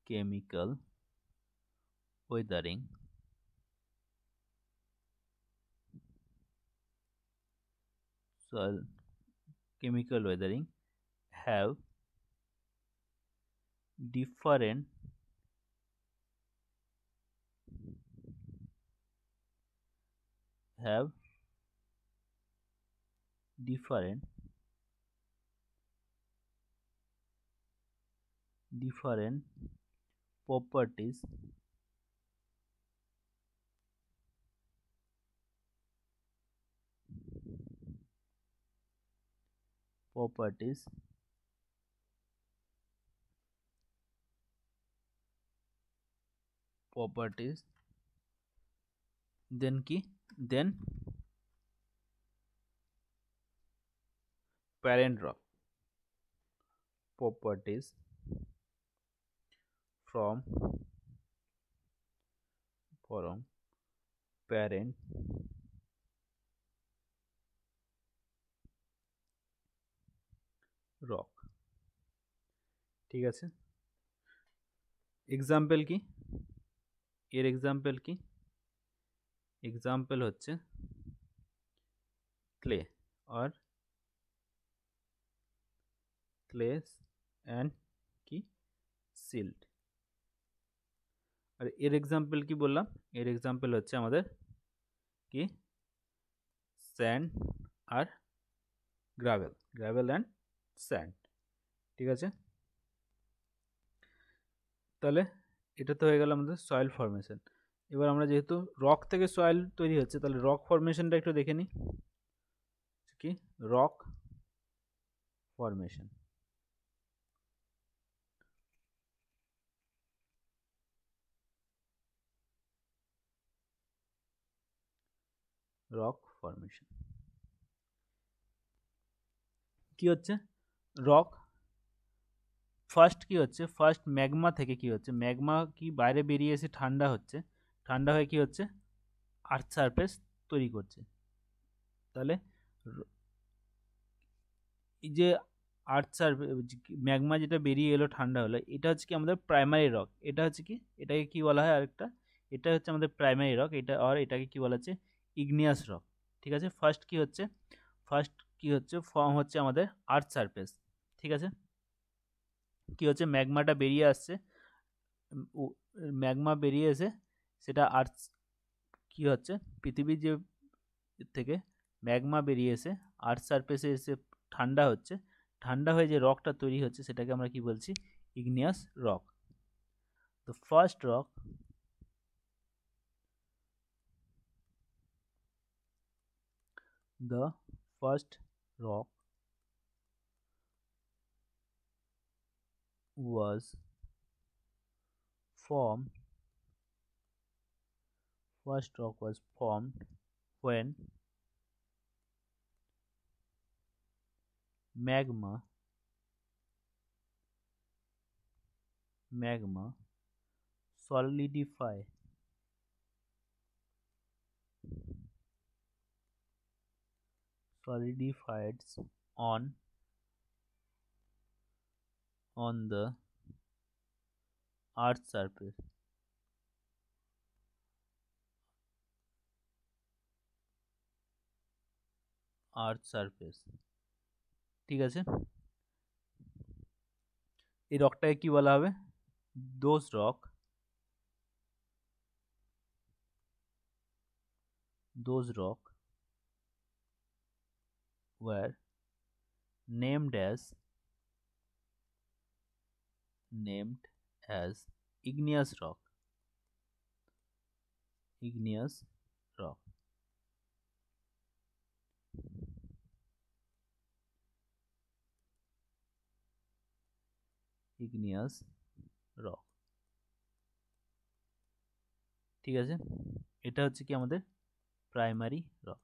chemical weathering soil chemical weathering have different different properties then কি then parent rock properties from parent rock, ঠিক আছে। এক্সাম্পল কি, এর এক্সাম্পল কি, এক্সাম্পল হচ্ছে ক্লে আর ক্লেস অ্যান্ড কি সিল্ট। আর এর এক্সাম্পল কি বললাম, এর এক্সাম্পল হচ্ছে আমাদের কি স্যান্ড আর গ্রাভেল, গ্রাভেল অ্যান্ড স্যান্ড, ঠিক আছে। তাহলে এটা তো হয়ে গেল আমাদের সয়েল ফর্মেশন। এবার আমরা যেহেতু রক থেকে সয়েল তৈরি হচ্ছে, তাহলে রক ফর্মেশনটা একটু দেখে নিই। কি রক ফর্মেশন, রক ফর্মেশন কি হচ্ছে, রক ফার্স্ট কি হচ্ছে, ফার্স্ট ম্যাগমা থেকে কি হচ্ছে, ম্যাগমা কি বাইরে বেরিয়ে এসে ঠান্ডা হচ্ছে, ঠান্ডা হয়ে কি হচ্ছে আর্থ সারফেস তৈরি করছে। তাহলে এই যে আর্থ সারফেস ম্যাগমা যেটা বেরিয়ে এলো ঠান্ডা হলো, এটা হচ্ছে কি আমাদের প্রাইমারি রক। এটা হচ্ছে কি, এটাকে কি বলা হয় আরেকটা, এটা হচ্ছে আমাদের প্রাইমারি রক, এটা আর এটাকে কি বলা হচ্ছে ইগনিয়াস রক, ঠিক আছে। ফার্স্ট কি হচ্ছে, ফার্স্ট কি হচ্ছে ফর্ম হচ্ছে আমাদের আর্থ সারফেস, ঠিক আছে। কি হচ্ছে ম্যাগমাটা বেরিয়ে আসছে, ম্যাগমা বেরিয়ে এসে সেটা আর্থ কি হচ্ছে পৃথিবীর যে থেকে ম্যাগমা বেরিয়ে এসে আর্থ সারফেসে এসে ঠান্ডা হচ্ছে, ঠান্ডা হয়ে যে রকটা তৈরি হচ্ছে সেটাকে আমরা কি বলছি igneous rock. The first rock was formed, first rock was formed when magma solidified on on the earth's surface. Earth's surface. ঠিক আছে, এই রকটাকে কি বলা হবে? Those rock were named as igneous rock. Igneous rock. Igneous rock. ঠিক আছে, এটা হচ্ছে কি আমাদের প্রাইমারি রক।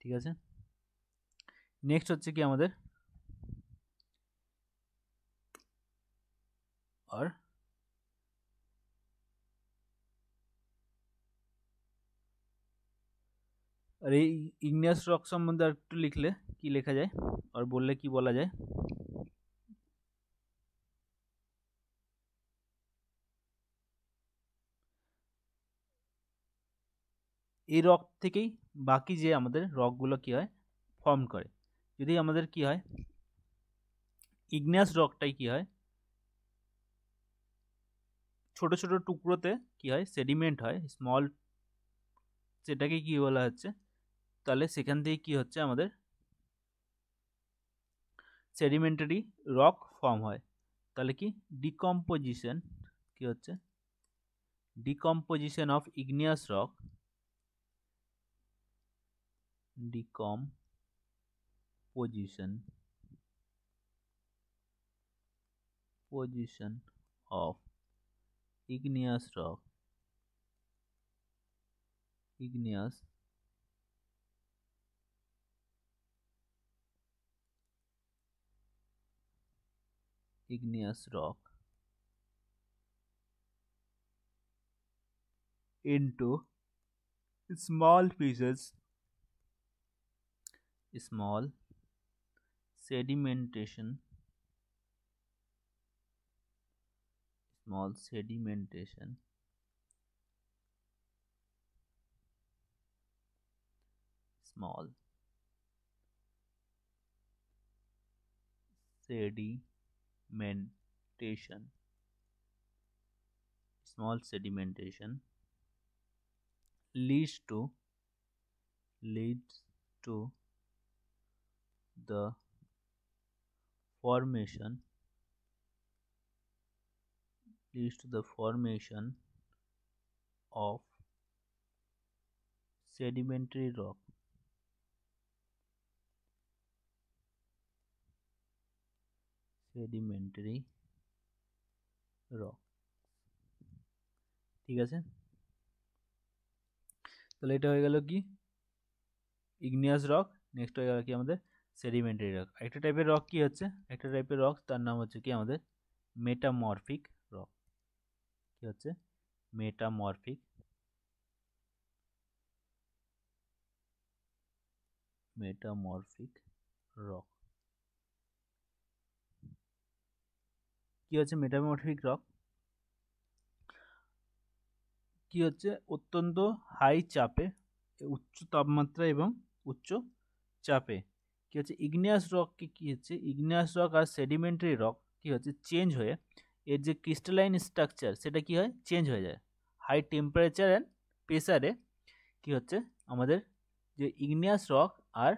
ঠিক আছে, নেক্সট হচ্ছে কি আমাদের আর আর এই ইগনিয়াস রক সম্বন্ধে আর একটু লিখলে কি লেখা যায় আর বললে কি বলা যায়? এই রক থেকেই বাকি যে আমাদের রকগুলো কি হয় ফর্ম করে। যদি আমাদের কি হয় ইগনিয়াস রকটাই কি হয় ছোট ছোট টুকরোতে কি হয় সেডিমেন্ট হয় স্মল, সেটাকে কি বলা হচ্ছে, তাহলে সেখান থেকে কি হচ্ছে আমাদের সেডিমেন্টারি রক ফর্ম হয়। তাহলে কি ডিকম্পোজিশন কি হচ্ছে, decomposition of igneous rock, decomposition of igneous rock, igneous rock into small pieces, small sedimentation, small sedimentation, small sedimentation, small sedimentation leads to the formation, of sedimentary rock, sedimentary rock। ঠিক আছে, তাহলে এটা হয়ে গেল কি igneous rock. Next হয়ে গেল কি আমাদের সেডিমেন্টারি রক। একটা টাইপের রক কি হচ্ছে, একটা টাইপের রক তার নাম হচ্ছে কি আমাদের মেটামরফিক রক। কি হচ্ছে মেটামরফিক রক। কি হচ্ছে মেটামরফিক রক, কি হচ্ছে অত্যন্ত হাই চাপে, উচ্চ তাপমাত্রা এবং উচ্চ চাপে কি হচ্ছে ইগনিয়াস রক কি হচ্ছে ইগনিয়াস রক আর সেডিমেন্টারি রক কি হচ্ছে চেঞ্জ হয়ে এর যে ক্রিস্টালাইন স্ট্রাকচার সেটা কি হয় চেঞ্জ হয়ে যায় হাই টেম্পারেচার অ্যান্ড প্রেসারে। কি হচ্ছে আমাদের যে ইগনিয়াস রক আর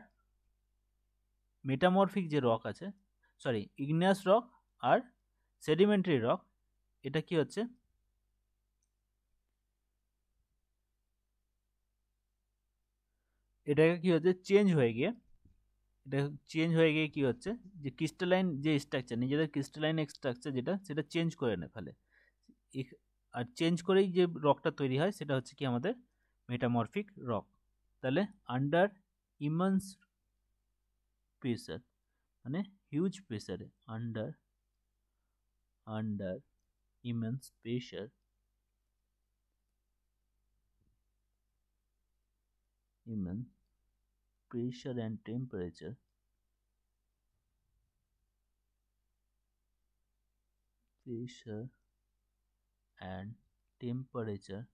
মেটামরফিক যে রক আছে, সরি ইগনিয়াস রক আর সেডিমেন্টারি রক, এটা কি হচ্ছে এটাকে কি হচ্ছে চেঞ্জ হয়ে গিয়ে, এটা চেঞ্জ হয়ে গিয়ে কি হচ্ছে যে ক্রিস্টালাইন যে স্ট্রাকচার নিজেদের ক্রিস্টালাইন স্ট্রাকচার যেটা সেটা চেঞ্জ করে ফেলে, আর চেঞ্জ করেই যে রকটা তৈরি হয় সেটা হচ্ছে কি আমাদের মেটামরফিক রক। তাহলে আন্ডার ইমেন্স প্রেসার মানে হিউজ প্রেসারে, under immense pressure, immense pressure and temperature. Pressure and temperature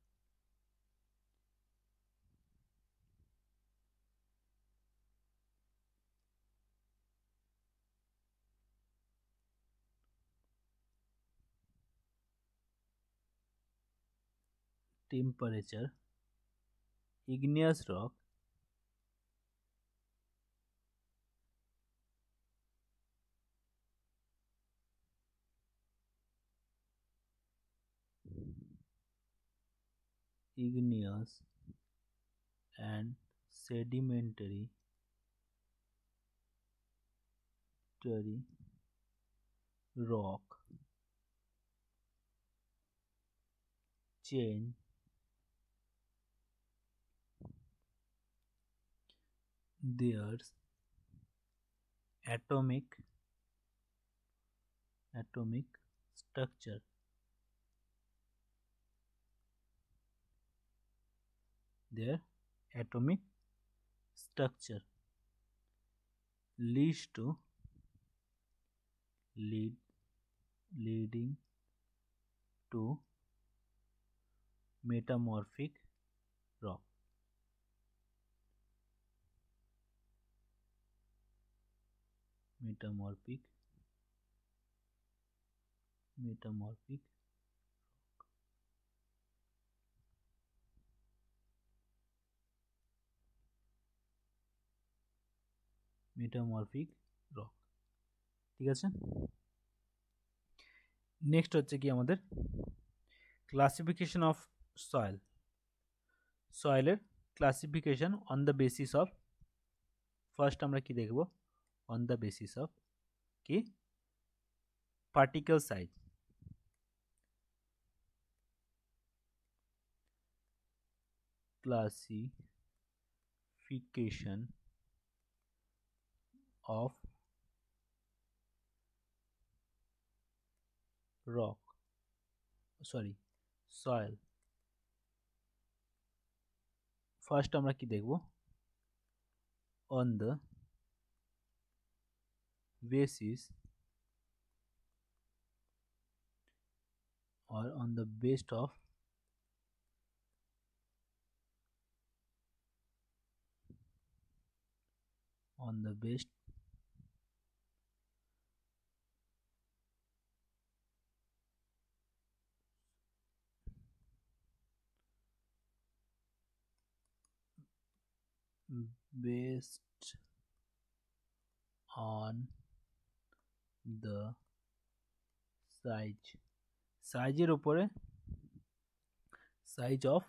igneous rock igneous and sedimentary rock chain their atomic structure their atomic structure leads to leading to metamorphic rock. Metamorphic rock. ঠিক আছে, next হচ্ছে কি আমাদের classification of soil. সয়েলের classification on the basis of, first আমরা কি দেখব, on the basis of কি particle size. Classification of soil। First আমরা কি দেখব, on the basis or on the base of based on the সাইজের উপরে, সাইজ অফ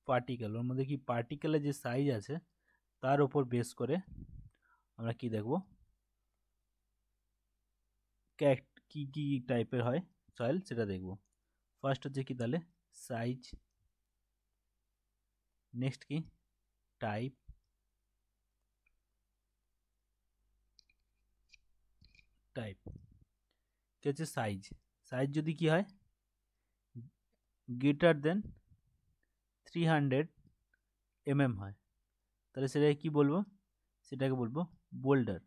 পার্টিকেল, ওর মধ্যে কি পার্টিকেলের যে সাইজ আছে তার উপর বেস করে আমরা কি দেখব, কি কি টাইপের হয় সয়েল সেটা দেখব। ফার্স্ট হচ্ছে কি তাহলে সাইজ, নেক্সট কি টাইপ, কি হচ্ছে সাইজ। সাইজ যদি কি হয় গ্রেটার দেন 300 mm হয় তাহলে সেটাকে কি বলবো, সেটাকে বলবো বোল্ডার,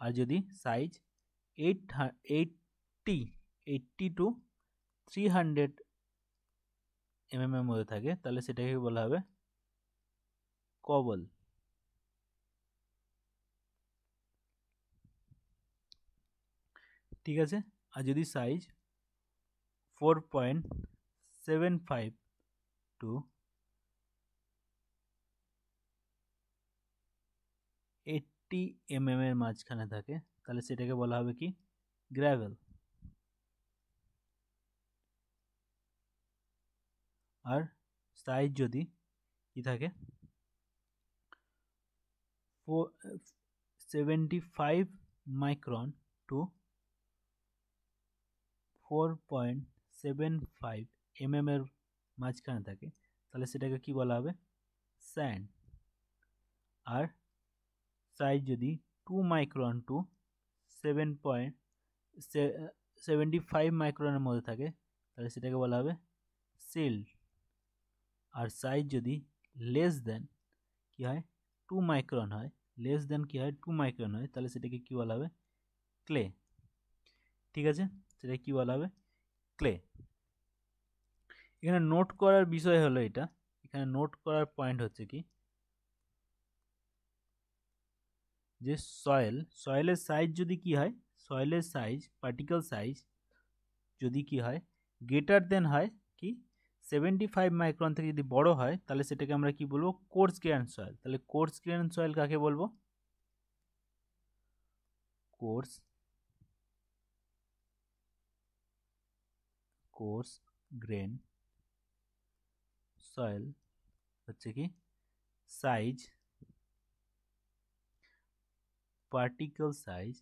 আর যদি সাইজ 80 to 300 mm এর মধ্যে থাকে তাহলে সেটাকে বলা হবে কবল। ঠিক আছে, আর যদি সাইজ 4.75 to 80 mm এর মাঝখানে থাকে তাহলে সেটাকে বলা হবে কি গ্র্যাভেল। আর সাইজ যদি কি থাকে 75 মাইক্রন টু 4.75 mm এর মাঝখানে থাকে তাহলে সেটাকে কি বলা হবে স্যান্ড। আর সাইজ যদি 2 মাইক্রন টু 7.75 মাইক্রনের মধ্যে থাকে তাহলে সেটাকে বলা হবে সিল্ড। আর সাইজ যদি লেস দেন কি হয় 2 মাইক্রন হয়, লেস দেন কি হয় 2 মাইক্রন হয়, তাহলে সেটাকে কি বলা হবে ক্লে। ঠিক আছে, সেটা কি বলা হবে ক্লে। এখানে নোট করার বিষয় হলো এটা, এখানে নোট করার পয়েন্ট হচ্ছে কি যে সয়েলের সাইজ যদি কি হয়, সয়েলের সাইজ পার্টিকেল সাইজ যদি কি হয় গ্রেটার দেন হয় কি 75 মাইক্রন থেকে যদি বড় হয়, তাহলে সেটাকে আমরা কি বলবো কোর্স গ্রেন সয়েল। তাহলে কোর্স গ্রেন সয়েল কাকে বলবো, কোর্স গ্রেন সয়েল হচ্ছে কি size particle size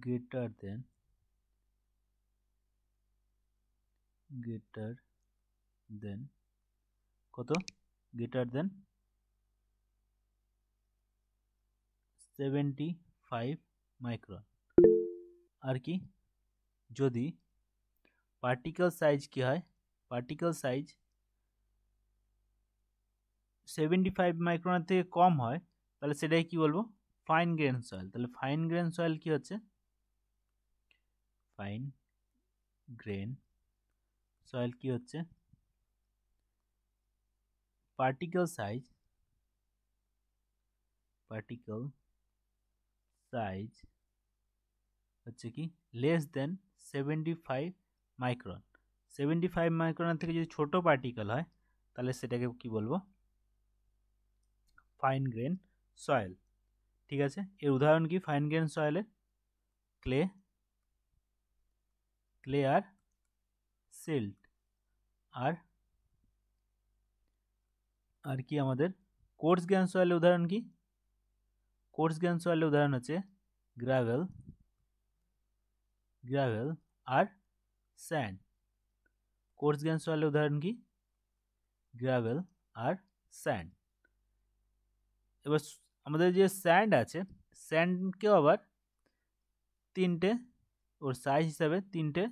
greater than কত greater than 75 মাইক্রন। আর কি যদি পার্টিকেল সাইজ কি হয়, পার্টিকেল সাইজ 75 মাইক্রনের থেকে কম হয়, তাহলে সেটাই কি বলবো ফাইন গ্রেন সয়েল। তাহলে ফাইন গ্রেন সয়েল কি হচ্ছে, ফাইন গ্রেন সয়েল কি হচ্ছে পার্টিকেল সাইজ হচ্ছে কি লেস দেন 75 মাইক্রন। 75 মাইক্রনের থেকে যদি ছোট পার্টিকেল হয়, তাহলে সেটাকে কি বলবো ফাইন গ্রেন সয়েল। ঠিক আছে, এর উদাহরণ কি ফাইন গ্রেন সয়েলের ক্লে আর সিল্ট। আর কি আমাদের কোর্স গ্রেন সয়েলের উদাহরণ কি, কোর্স গ্রেন সয়েলের উদাহরণ হচ্ছে গ্রাভেল আর স্যান্ড। কোর্স গ্রেন সয়েলের উদাহরণ কি গ্রাভেল আর স্যান্ড। এবার আমাদের যে স্যান্ড আছে, স্যান্ডকেও আবার তিনটে ওর সাইজ হিসাবে তিনটে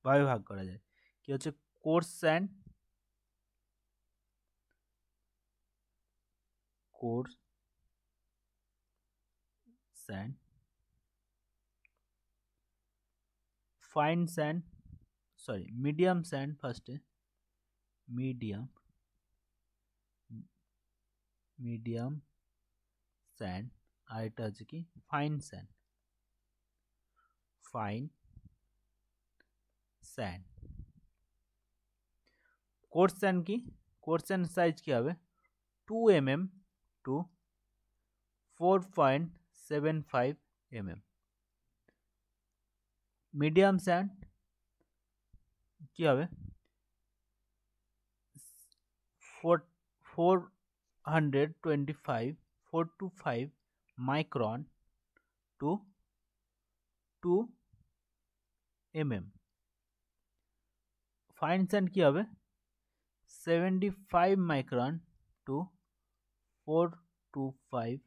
ভাবে ভাগ করা যায়। কি হচ্ছে coarse sand, fine sand, sorry medium sand, ফার্স্টে মিডিয়াম স্যান্ড, আর এটা হচ্ছে কি ফাইন স্যান্ড। কোর্স স্যান্ড কি, কোর্স স্যান্ড সাইজ কি হবে 2 mm to 4.75 mm। Medium sand কি হবে 425 micron to 2 mm। Fine sand কি হবে 75 মাইক্রন টু 425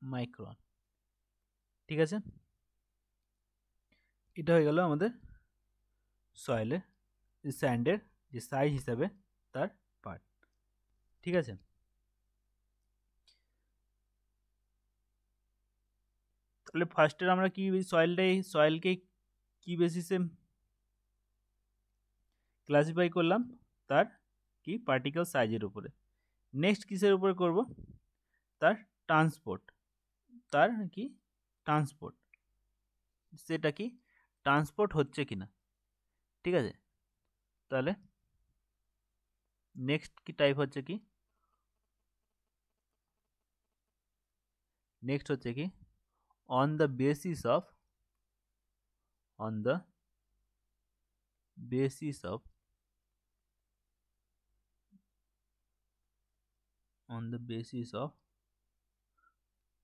মাইক্রন। ঠিক আছে, এটা হয়ে গেল আমাদের সয়েলের স্যান্ডের যে সাইজ হিসাবে তার পার্ট। ঠিক আছে, তাহলে ফার্স্টের আমরা কি সয়েলকে কি বেসিসে ক্লাসিফাই করলাম, তার কি পার্টিকেল সাইজের উপরে। নেক্সট কিসের উপরে করব, তার ট্রান্সপোর্ট, সেটা কি ট্রান্সপোর্ট হচ্ছে কিনা। ঠিক আছে, তাহলে নেক্সট কি টাইপ হচ্ছে কি, নেক্সট হচ্ছে কি on the basis of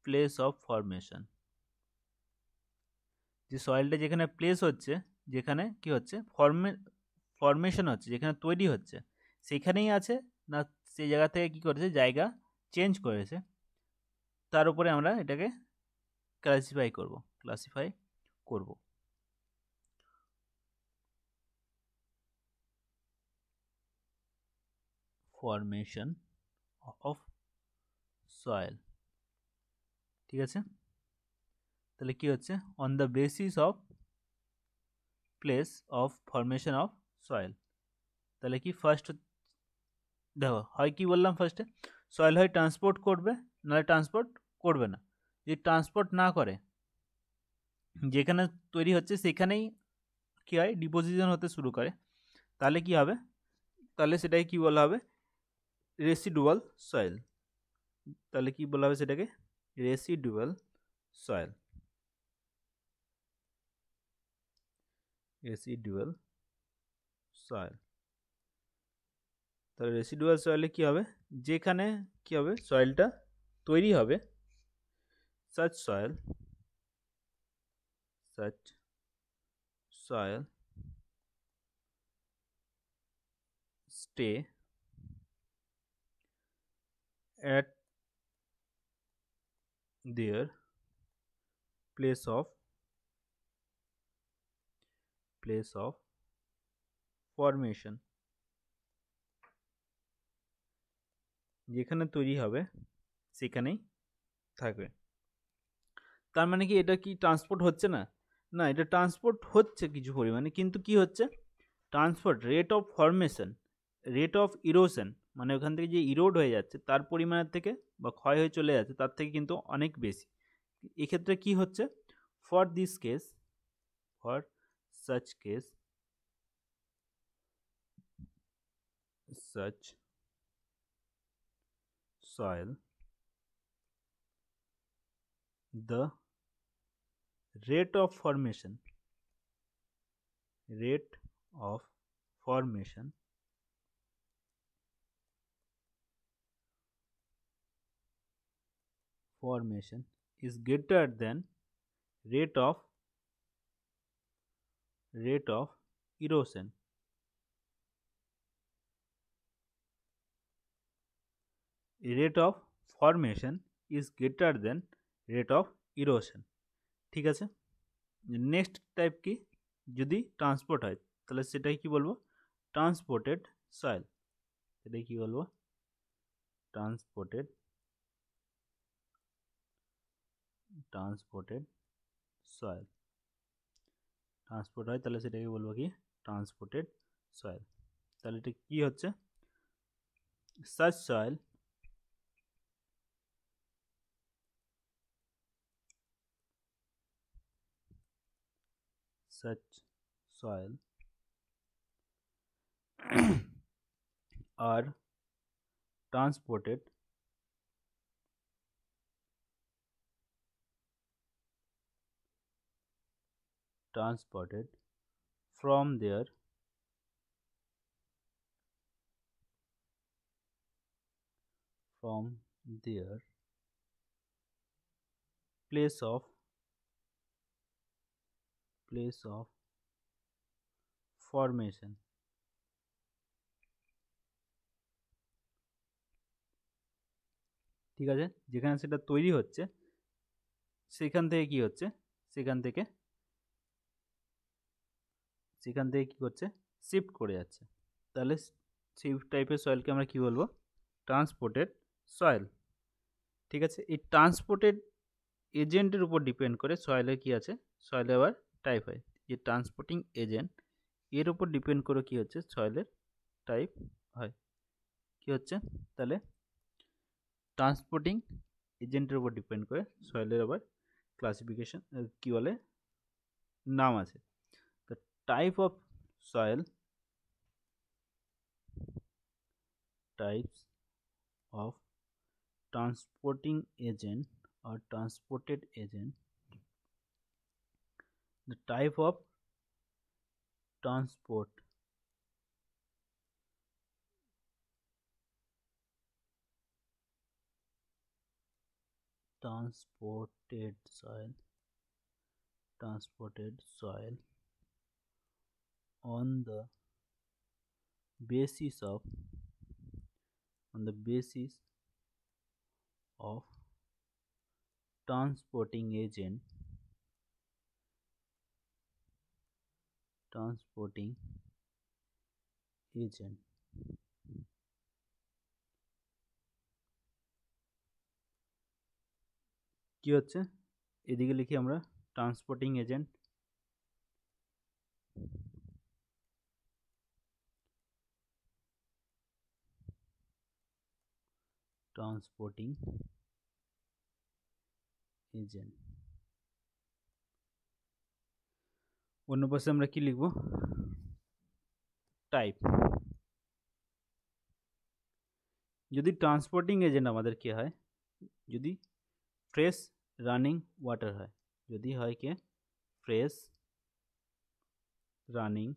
place of formation. যে সয়েলটা যেখানে প্লেস হচ্ছে, যেখানে কি হচ্ছে ফরমেশন হচ্ছে, যেখানে তৈরি হচ্ছে, সেখানেই আছে না সেই জায়গা থেকে কি করেছে জায়গা চেঞ্জ করেছে তার উপরে আমরা এটাকে ক্লাসিফাই করব। ফরমেশন অফ সয়েল, ঠিক আছে। তাহলে কি হচ্ছে, on the basis of place of formation of soil. তাহলে কি ফার্স্ট দেখো হয় কি বললাম, ফার্স্টে সয়েল হয় ট্রান্সপোর্ট করবে নাহলে ট্রান্সপোর্ট করবে না। যদি ট্রান্সপোর্ট না করে, যেখানে তৈরি হচ্ছে সেখানেই কি হয় ডিপোজিশন হতে শুরু করে, তাহলে কি হবে, তাহলে সেটাকে কি বলা হবে, রেসিডুয়াল সয়েল। তাহলে কি বলা হবে সেটাকে, রেসিডুয়াল সয়েল। Residual soil. তাহলে রেসিডুয়াল সয়েলে কি হবে, যেখানে কি হবে সয়েলটা তৈরি হবে, such soil stay at their place of formation। যেখানে তৈরি হবে সেখানেই থাকবে। তার মানে কি এটা কি ট্রান্সপোর্ট হচ্ছে না, না এটা ট্রান্সপোর্ট হচ্ছে কিছু পরিমাণে, কিন্তু কি হচ্ছে, transport rate of formation, rate of erosion, মানে ওখান থেকে যে ইরোড হয়ে যাচ্ছে তার পরিমাণের থেকে বা ক্ষয় হয়ে চলে যাচ্ছে তার থেকে কিন্তু অনেক বেশি। এক্ষেত্রে কি হচ্ছে, for this case, for such case, such soil, the rate of formation is greater than rate of erosion। rate of formation is greater than rate of erosion, ঠিক আছে। নেক্সট টাইপ কি, যদি ট্রান্সপোর্ট হয় তাহলে সেটাই কি বলবো, ট্রান্সপোর্টেড সয়েল। এটাই কি বলবো, ট্রান্সপোর্টেড সয়েল। ট্রান্সপোর্ট হয় তাহলে সেটাকে বলবো কি, ট্রান্সপোর্টেড সয়েল। তাহলে এটা কি হচ্ছে, such soil are transported from their place of formation। ঠিক আছে, যেখানে সেটা তৈরি হচ্ছে সেখান থেকে কি হচ্ছে, সেখান থেকে কি করছে, শিফট করে যাচ্ছে। তাহলে সেই টাইপের সয়েলকে আমরা কি বলবো, ট্রান্সপোর্টেড সয়েল। ঠিক আছে, এই ট্রান্সপোর্টেড এজেন্টের উপর ডিপেন্ড করে সয়েলের কি আছে, সয়েলে আবার টাইপ হয়। যে ট্রান্সপোর্টিং এজেন্ট এর উপর ডিপেন্ড করে কি হচ্ছে, সয়েলের টাইপ হয়। কি হচ্ছে, তাহলে ট্রান্সপোর্টিং এজেন্টের উপর ডিপেন্ড করে সয়েলের আবার ক্লাসিফিকেশন কি বলে, নাম আছে। তো type of soil, types of transporting agent or transported agent, the type of transported soil on the basis of transporting agent কি হচ্ছে, এদিকে লিখি আমরা ট্রান্সপোর্টিং এজেন্ট, অন্য পাশে আমরা কি লিখব, টাইপ। যদি ট্রান্সপোর্টিং এজেন্ট আমাদের কি হয়, যদি ফ্রেশ রানিং ওয়াটার হয়, যদি হয় কি ফ্রেশ রানিং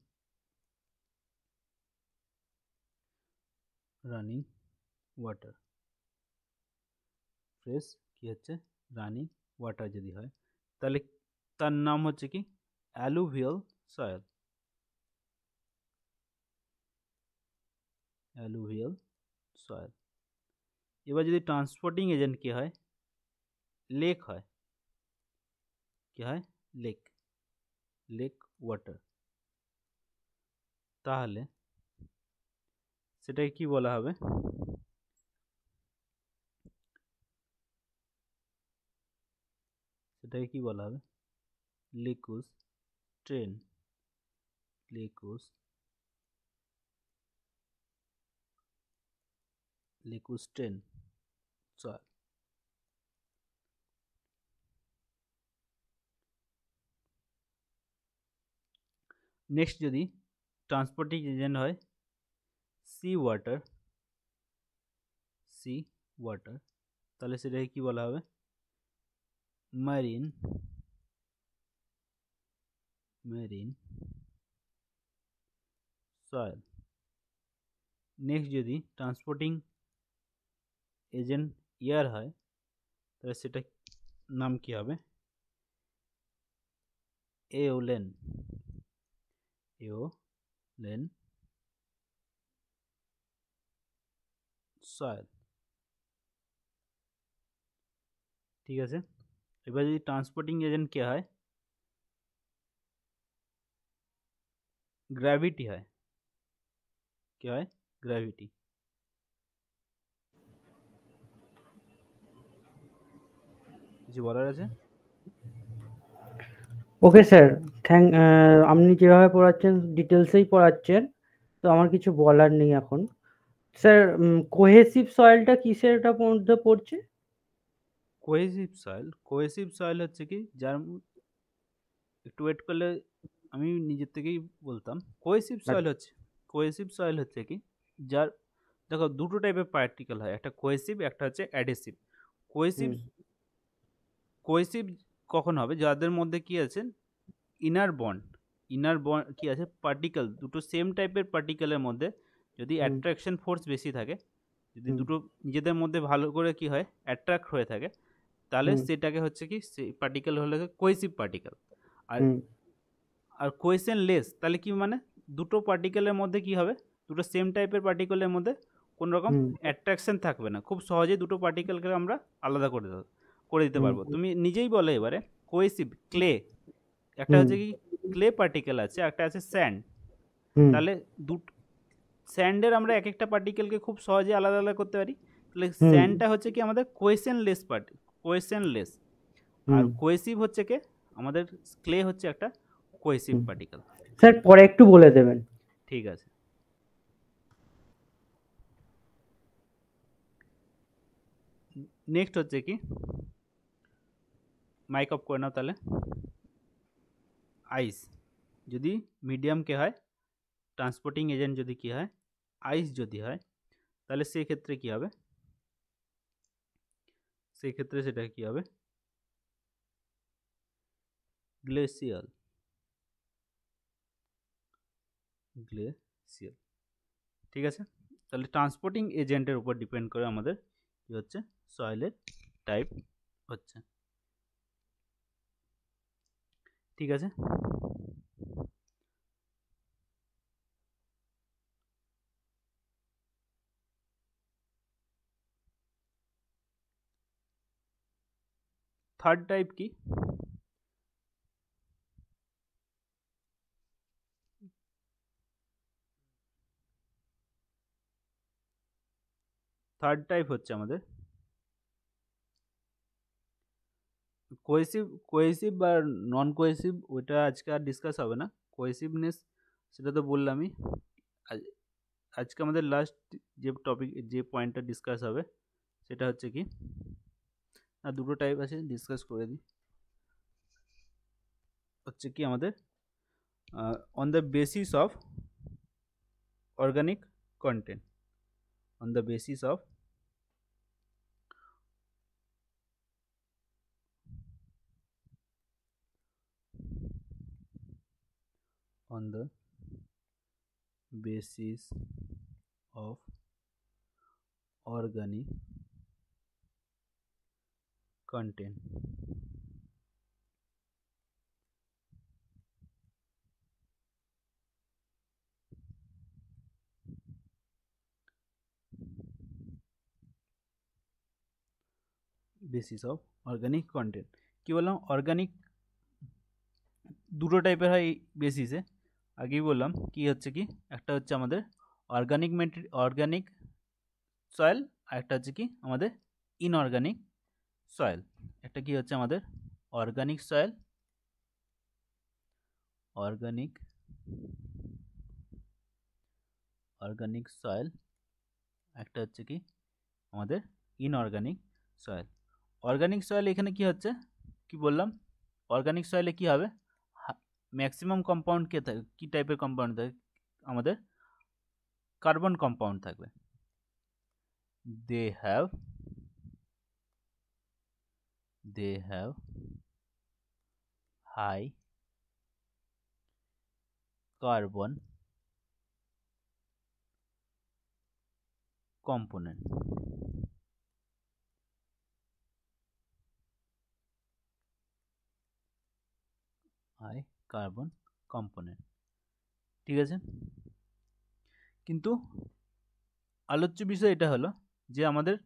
ওয়াটার, ফ্রেশ কি হচ্ছে রানিং ওয়াটার যদি হয়, তাহলে তার নাম হচ্ছে কি অ্যালুভিয়াল সয়েল, এবার যদি ট্রান্সপোর্টিং এজেন্ট কি হয়, লেক হয়, কি হয় লেক ওয়াটার, তাহলে সেটাকে কি বলা হবে, লিকুইড ট্রেন, সয়েল। নেক্সট যদি ট্রান্সপোর্টিং এজেন্ট হয় সি ওয়াটার, তাহলে সেটাকে কি বলা হবে, মারিন সয়েল। নেক্সট যদি ট্রান্সপোর্টিং এজেন্ট এয়ার হয়, তাহলে সেটা নাম কি হবে, এওলেন সয়েল। ঠিক আছে, এবার যদি ট্রান্সপোর্টিং এজেন্ট কে হয়, গ্র্যাভিটি হয়, কি হয় গ্র্যাভিটি। কিছু বলার আছে? ওকে স্যার, আপনি যেভাবে পড়াচ্ছেন ডিটেলসেই পড়াচ্ছেন, তো আমার কিছু বলার নেই এখন। স্যার কোহেসিভ সয়েলটা কিসের এটা মধ্যে পড়ছে? কোহেসিভ সয়েল হচ্ছে কি, যার একটু ওয়েট করলে আমি নিজের থেকেই বলতাম। কোহেসিভ সয়েল হচ্ছে কি, যার দেখো দুটো টাইপের পার্টিকেল হয়, একটা কোহেসিভ, একটা হচ্ছে অ্যাডহেসিভ। কোহেসিভ কখন হবে, যাদের মধ্যে কি আছে ইনার বন্ড কি আছে, পার্টিকেল দুটো সেম টাইপের পার্টিকেলের মধ্যে যদি অ্যাট্রাকশন ফোর্স বেশি থাকে, যদি দুটো নিজেদের মধ্যে ভালো করে কি হয় অ্যাট্রাক্ট হয়ে থাকে, তাহলে সেটাকে হচ্ছে কি সেই পার্টিকেল হলে কোহেসিভ পার্টিকেল। আর কোহেশনলেস তাহলে কি মানে, দুটো পার্টিকেলের মধ্যে কি হবে, দুটো সেম টাইপের পার্টিকেলের মধ্যে কোনো রকম অ্যাট্রাকশন থাকবে না, খুব সহজেই দুটো পার্টিকেলকে আমরা আলাদা করে দিতে পারবো। তুমি নিজেই বলো এবারে, কোহেসিভ ক্লে, একটা হচ্ছে কি ক্লে পার্টিকেল আছে, একটা আছে স্যান্ড, তাহলে স্যান্ডের আমরা এক একটা পার্টিকেলকে খুব সহজে আলাদা আলাদা করতে পারি, তাহলে স্যান্ডটা হচ্ছে কি আমাদের কোহেশনলেস আর কোহেসিভ হচ্ছে কি আমাদের ক্লে হচ্ছে একটা কোহেসিভ পার্টিকেল। স্যার পরে একটু বলে দেবেন। ঠিক আছে, নেক্সট হচ্ছে কি, মাইক অফ করে নাও তাহলে। আইস যদি মিডিয়াম কে হয়, ট্রান্সপোর্টিং এজেন্ট যদি কি হয় আইস যদি হয়, তাহলে সেই ক্ষেত্রে কি হবে, সেটা কি হবে গ্লেসিয়াল। ঠিক আছে, তাহলে ট্রান্সপোর্টিং এজেন্টের উপর ডিপেন্ড করে আমাদের কি হচ্ছে সয়েলের টাইপ হচ্ছে। ঠিক আছে, থার্ড টাইপ কি? থার্ড টাইপ হচ্ছে আমাদের কোয়েসিভ বা নন কোয়েসিভ, ওইটা আজকে আর ডিসকাস হবে না। কোয়েসিভনেস সেটা তো বললামই। আজকে আমাদের লাস্ট যে টপিক, যে পয়েন্টটা ডিসকাস হবে সেটা হচ্ছে কি, আর দুটো টাইপ আছে ডিসকাস করে দিই। হচ্ছে কি আমাদের on the basis of organic content, on the basis of on the basis of organic content. Basis of organic content কি বললাম? অর্গানিক দুটো টাইপের হয় বেসিসে, আগেই বললাম। কি হচ্ছে কি, একটা হচ্ছে আমাদের অর্গানিক সয়েল, আর একটা হচ্ছে কি আমাদের ইনঅর্গানিক সয়েল। একটা কি হচ্ছে আমাদের অর্গানিক সয়েল, অর্গানিক সয়েল, একটা হচ্ছে কি আমাদের ইনঅর্গানিক সয়েল। অর্গানিক সয়েল এখানে কি হচ্ছে, কি বললাম, অর্গানিক সয়েলে কি হবে, ম্যাক্সিমাম কম্পাউন্ড কে থাকে, কি টাইপের কম্পাউন্ড থাকে আমাদের, কার্বন কম্পাউন্ড থাকবে। They have high carbon component. High carbon component, ঠিক আছে। কিন্তু আলোচ্য বিষয় এটা হলো যে আমাদের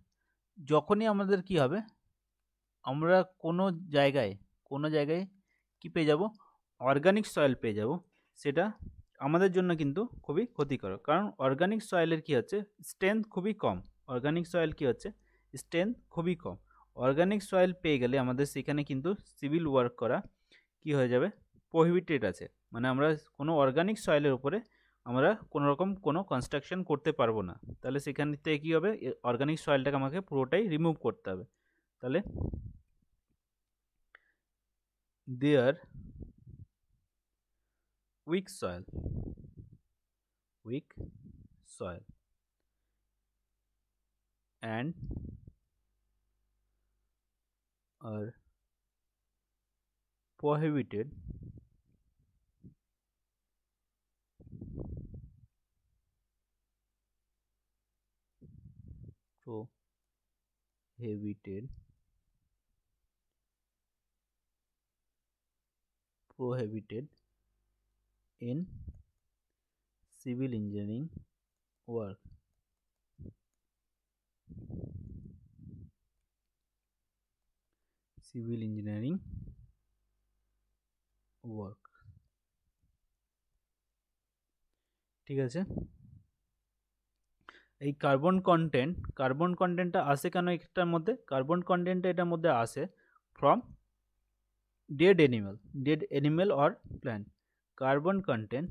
যখনই আমাদের কি হবে, আমরা কোনো জায়গায় কি পেয়ে যাব, অর্গানিক সয়েল পেয়ে যাব, সেটা আমাদের জন্য কিন্তু খুবই ক্ষতিকারক। কারণ অর্গানিক সয়েলের কি হচ্ছে, স্ট্রেংথ খুবই কম। অর্গানিক সয়েল কি হচ্ছে, স্ট্রেংথ খুবই কম। অর্গানিক সয়েল পেয়ে গেলে আমাদের সেখানে কিন্তু সিভিল ওয়ার্ক করা কি হয়ে যাবে, প্রহিবিটেড আছে। মানে আমরা কোনো অর্গানিক সয়েলের উপরে আমরা কোনো রকম কোনো কনস্ট্রাকশন করতে পারবো না। তাহলে সেখান থেকে কী হবে, অর্গানিক সয়েলটাকে আমাকে পুরোটাই রিমুভ করতে হবে। তাহলে দেয়ার weak soil and are prohibited in civil engineering work. Civil engineering work, ঠিক আছে। এই কার্বন কন্টেন্টটা আসে কেন এটার মধ্যে, কার্বন কন্টেন্টটা এটার মধ্যে আসে from dead animal or plant. Carbon content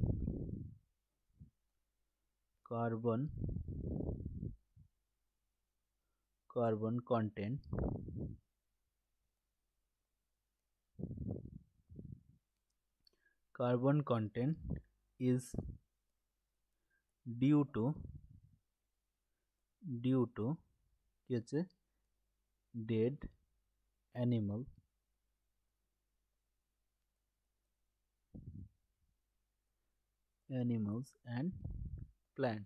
is due to কি হচ্ছে, dead animals and plant,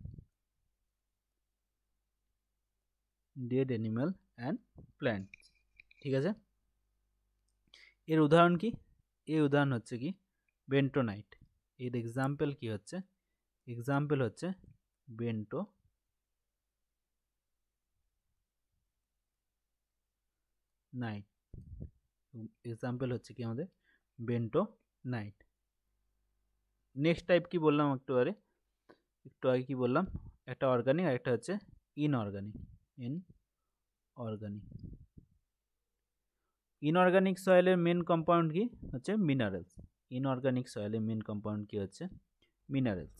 dead animal and plant, ঠিক আছে। এর উদাহরণ কি, এর উদাহরণ হচ্ছে কি বেন্টোনাইট। এর এক্সাম্পল কি হচ্ছে, এক্সাম্পল হচ্ছে বেন্টোনাইট। এক্সাম্পল হচ্ছে কি আমাদের বেন্টোনাইট। নেক্সট টাইপ কি বললাম একটু আগে কি বললাম, একটা অর্গানিক আর একটা হচ্ছে ইনঅর্গানিক। ইনঅর্গানিক সয়েলের মেন কম্পাউন্ড কি হচ্ছে মিনারেলস। ইনঅর্গানিক সয়েলের মেন কম্পাউন্ড কি হচ্ছে minerals.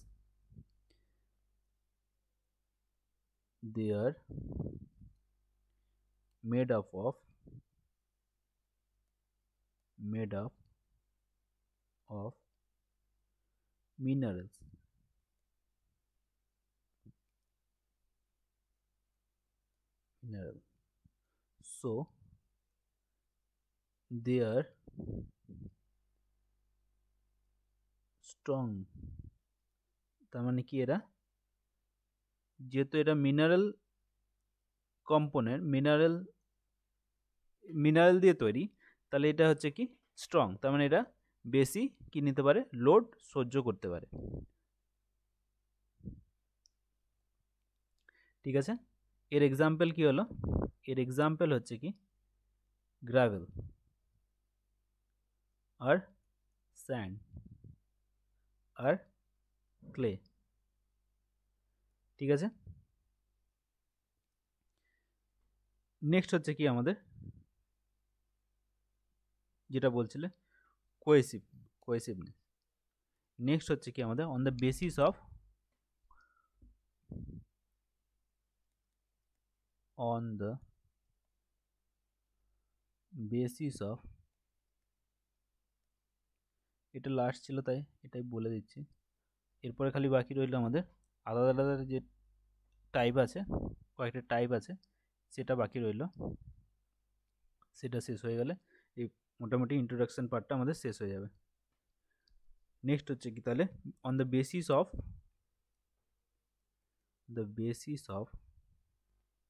They are made up of minerals. So they are strong। তার মানে কি এরা, যেহেতু এটা মিনারেল কম্পোনেন্ট, মিনারেল দিয়ে তৈরি, তাহলে এটা হচ্ছে কি স্ট্রং। তার মানে এটা বেশি কি নিতে পারে, লোড সহ্য করতে পারে। ঠিক আছে, এর এক্সাম্পল কি হলো, এর এক্সাম্পল হচ্ছে কি গ্রাভেল আর স্যান্ড আর ক্লে। ঠিক আছে, নেক্সট হচ্ছে কি আমাদের যেটা বলছিলে কোয়েসিভনেস। নেক্সট হচ্ছে কি আমাদের অন দ্য বেসিস অফ এটা লাস্ট ছিল তাই এটাই বলে দিচ্ছি। এরপরে খালি বাকি রইল আমাদের আলাদা আলাদা যে টাইপ আছে, কয়েকটা টাইপ আছে সেটা বাকি রইল। সেটা শেষ হয়ে গেলে এই মোটামুটি ইন্ট্রোডাকশন পার্টটা আমাদের শেষ হয়ে যাবে। নেক্সট হচ্ছে কি তাহলে on the basis of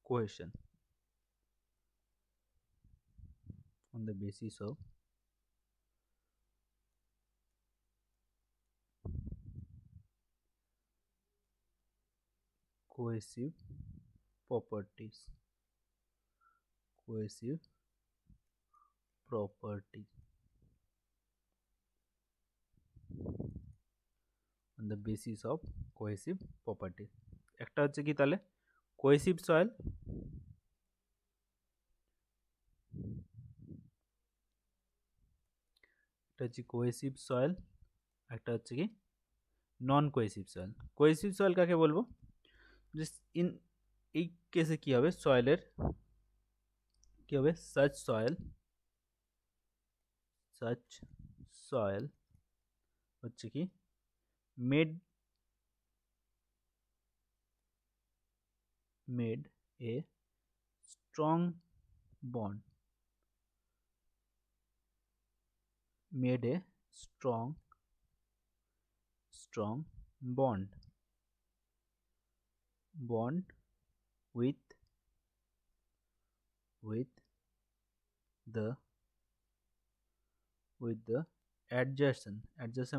cohesion. on the basis of cohesive properties on the basis of cohesive properties। একটা হচ্ছে কি তাহলে cohesive soil, একটা হচ্ছে কোহেসিভ সয়েল, একটা হচ্ছে কি নন কোহেসিভ সয়েল। কোহেসিভ সয়েল কাকে বলবো, এই কেসে কি হবে, সয়েলের কি হবে, such soil হচ্ছে কি made a strong bond, bond with the adjacent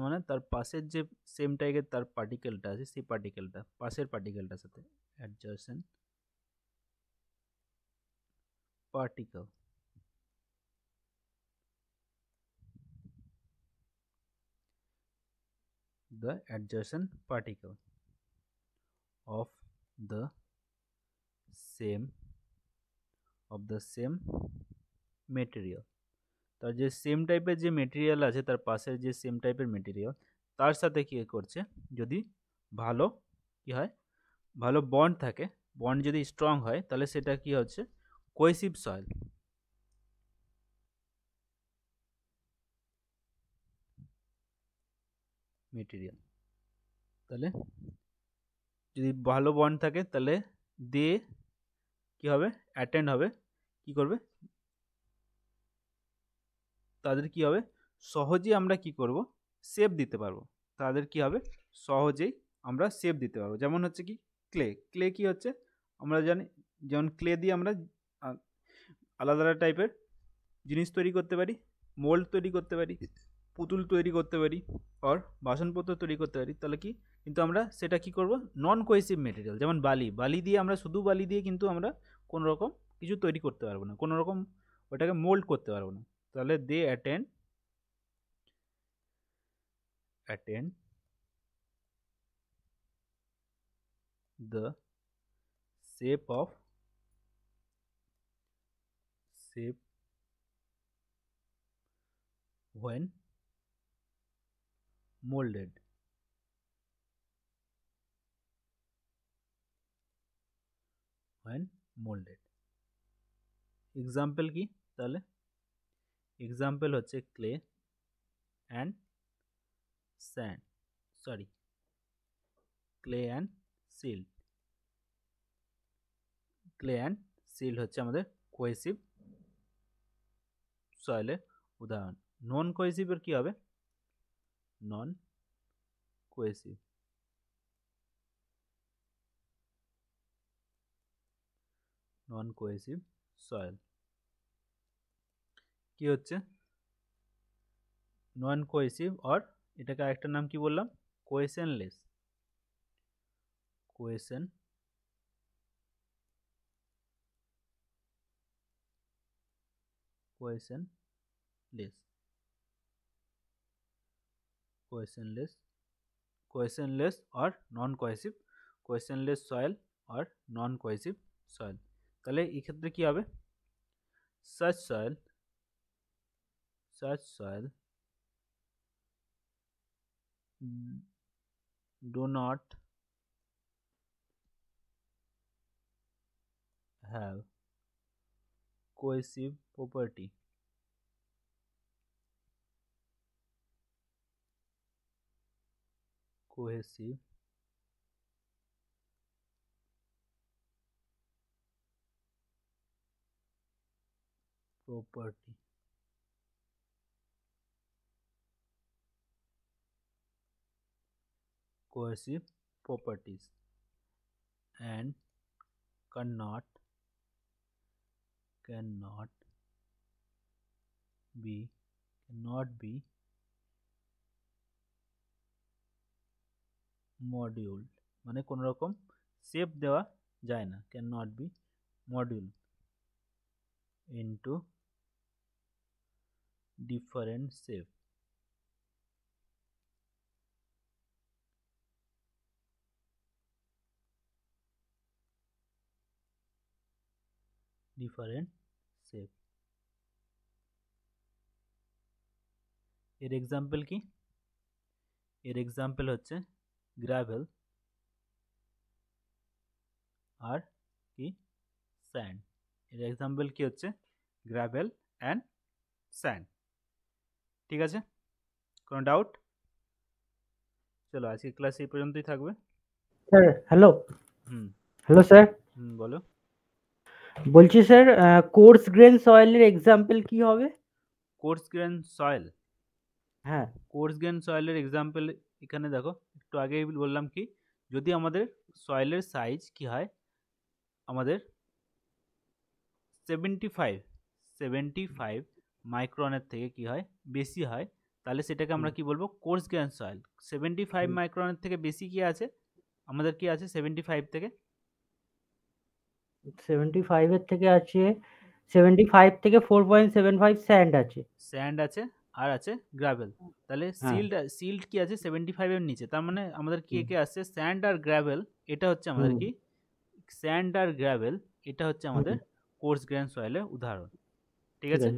মানে তার পাশের যে সেম টাইপের তার পার্টিকেলটা আছে, সেই পার্টিকেলটা পাশের পার্টিকেলটার সাথে adjacent particle the adjacent particle of the same material। তার যে সেম টাইপের যে মেটেরিয়াল আছে, তার পাশের যে সেম টাইপের মেটেরিয়াল, তার সাথে কি করছে, যদি ভালো কি হয়, ভালো বন্ড থাকে, বন্ড যদি স্ট্রং হয়, তাহলে সেটা কি হচ্ছে কোহেসিভ সয়েল। মেটেরিয়াল তাহলে যদি ভালো বন্ড থাকে, তাহলে দিয়ে কি হবে, অ্যাটেন্ড হবে, কি করবে, তাদের কি হবে, সহজেই আমরা কি করব, শেপ দিতে পারবো। তাদের কি হবে, সহজেই আমরা শেপ দিতে পারবো। যেমন হচ্ছে কি ক্লে কি হচ্ছে, আমরা জানি যেমন ক্লে দিয়ে আমরা আলাদা আলাদা টাইপের জিনিস তৈরি করতে পারি, মোল্ড তৈরি করতে পারি, পুতুল তৈরি করতে পারি, আর বাসনপত্র তৈরি করতে পারি। তাহলে কি, কিন্তু আমরা সেটা কি করব, নন কোহেসিভ মেটেরিয়াল, যেমন বালি দিয়ে আমরা শুধু বালি দিয়ে কিন্তু আমরা কোনো রকম কিছু তৈরি করতে পারবো না, কোনো রকম ওটাকে মোল্ড করতে পারবো না। তো তাহলে they attain the shape when molded. Example কি তাহলে? এক্সাম্পল হচ্ছে clay and silt. Clay and silt হচ্ছে আমাদের কোহেসিভ সয়েলের উদাহরণ। নন কোহেসিভের কি হবে? নন কোহেসিভ সয়েল কি হচ্ছে? নন কোহেসিভ অর এটাকে আরেকটা নাম কি বললাম? Cohesionless. Cohesionless or non cohesive, cohesionless soil or non cohesive soil. তাহলে এই ক্ষেত্রে কি হবে? such soil do not have cohesive property cohesive properties and cannot be moduled, মানে কোন রকম শেপ দেওয়া যায় না, cannot be moduled into different shape এর এক্সাম্পল কি? এর এক্সাম্পল হচ্ছে গ্রাভেল আর কি স্যান্ড। এর এক্সাম্পল কি হচ্ছে? Gravel and sand. ঠিক আছে, কোনো ডাউট? চলো আজকে ক্লাস এই পর্যন্তই থাকবে। Sir hello. Hmm hello sir. বলো। বলছি স্যার কোর্স গ্রেন সয়েলের এক্সাম্পল কি হবে? Coarse grain soil? হ্যাঁ, কোর্স গ্রেন সয়েলের এক্সাম্পল এখানে দেখো, একটু আগেই বললাম কি, যদি আমাদের সয়েলের সাইজ কি হয়, আমাদের 75 মাইক্রনের থেকে কি হয়, বেশি হয়, তাহলে সেটাকে আমরা কি বলবো? Course grain soil. 75 মাইক্রনের থেকে বেশি কি আছে আমাদের? কি আছে 75 থেকে? 75 এর থেকে আছে 75 থেকে 4.75 স্যান্ড আছে। স্যান্ড আছে আর আছে গ্রাভেল। তাহলে সিল্ট কি আছে 75 এর নিচে, তার মানে আমাদের কি কে আসছে? স্যান্ড আর গ্রাভেল। এটা হচ্ছে আমাদের কি? স্যান্ড আর গ্রাভেল এটা হচ্ছে আমাদের কোর্স গ্রেন সয়েলের উদাহরণ। ঠিক আছে?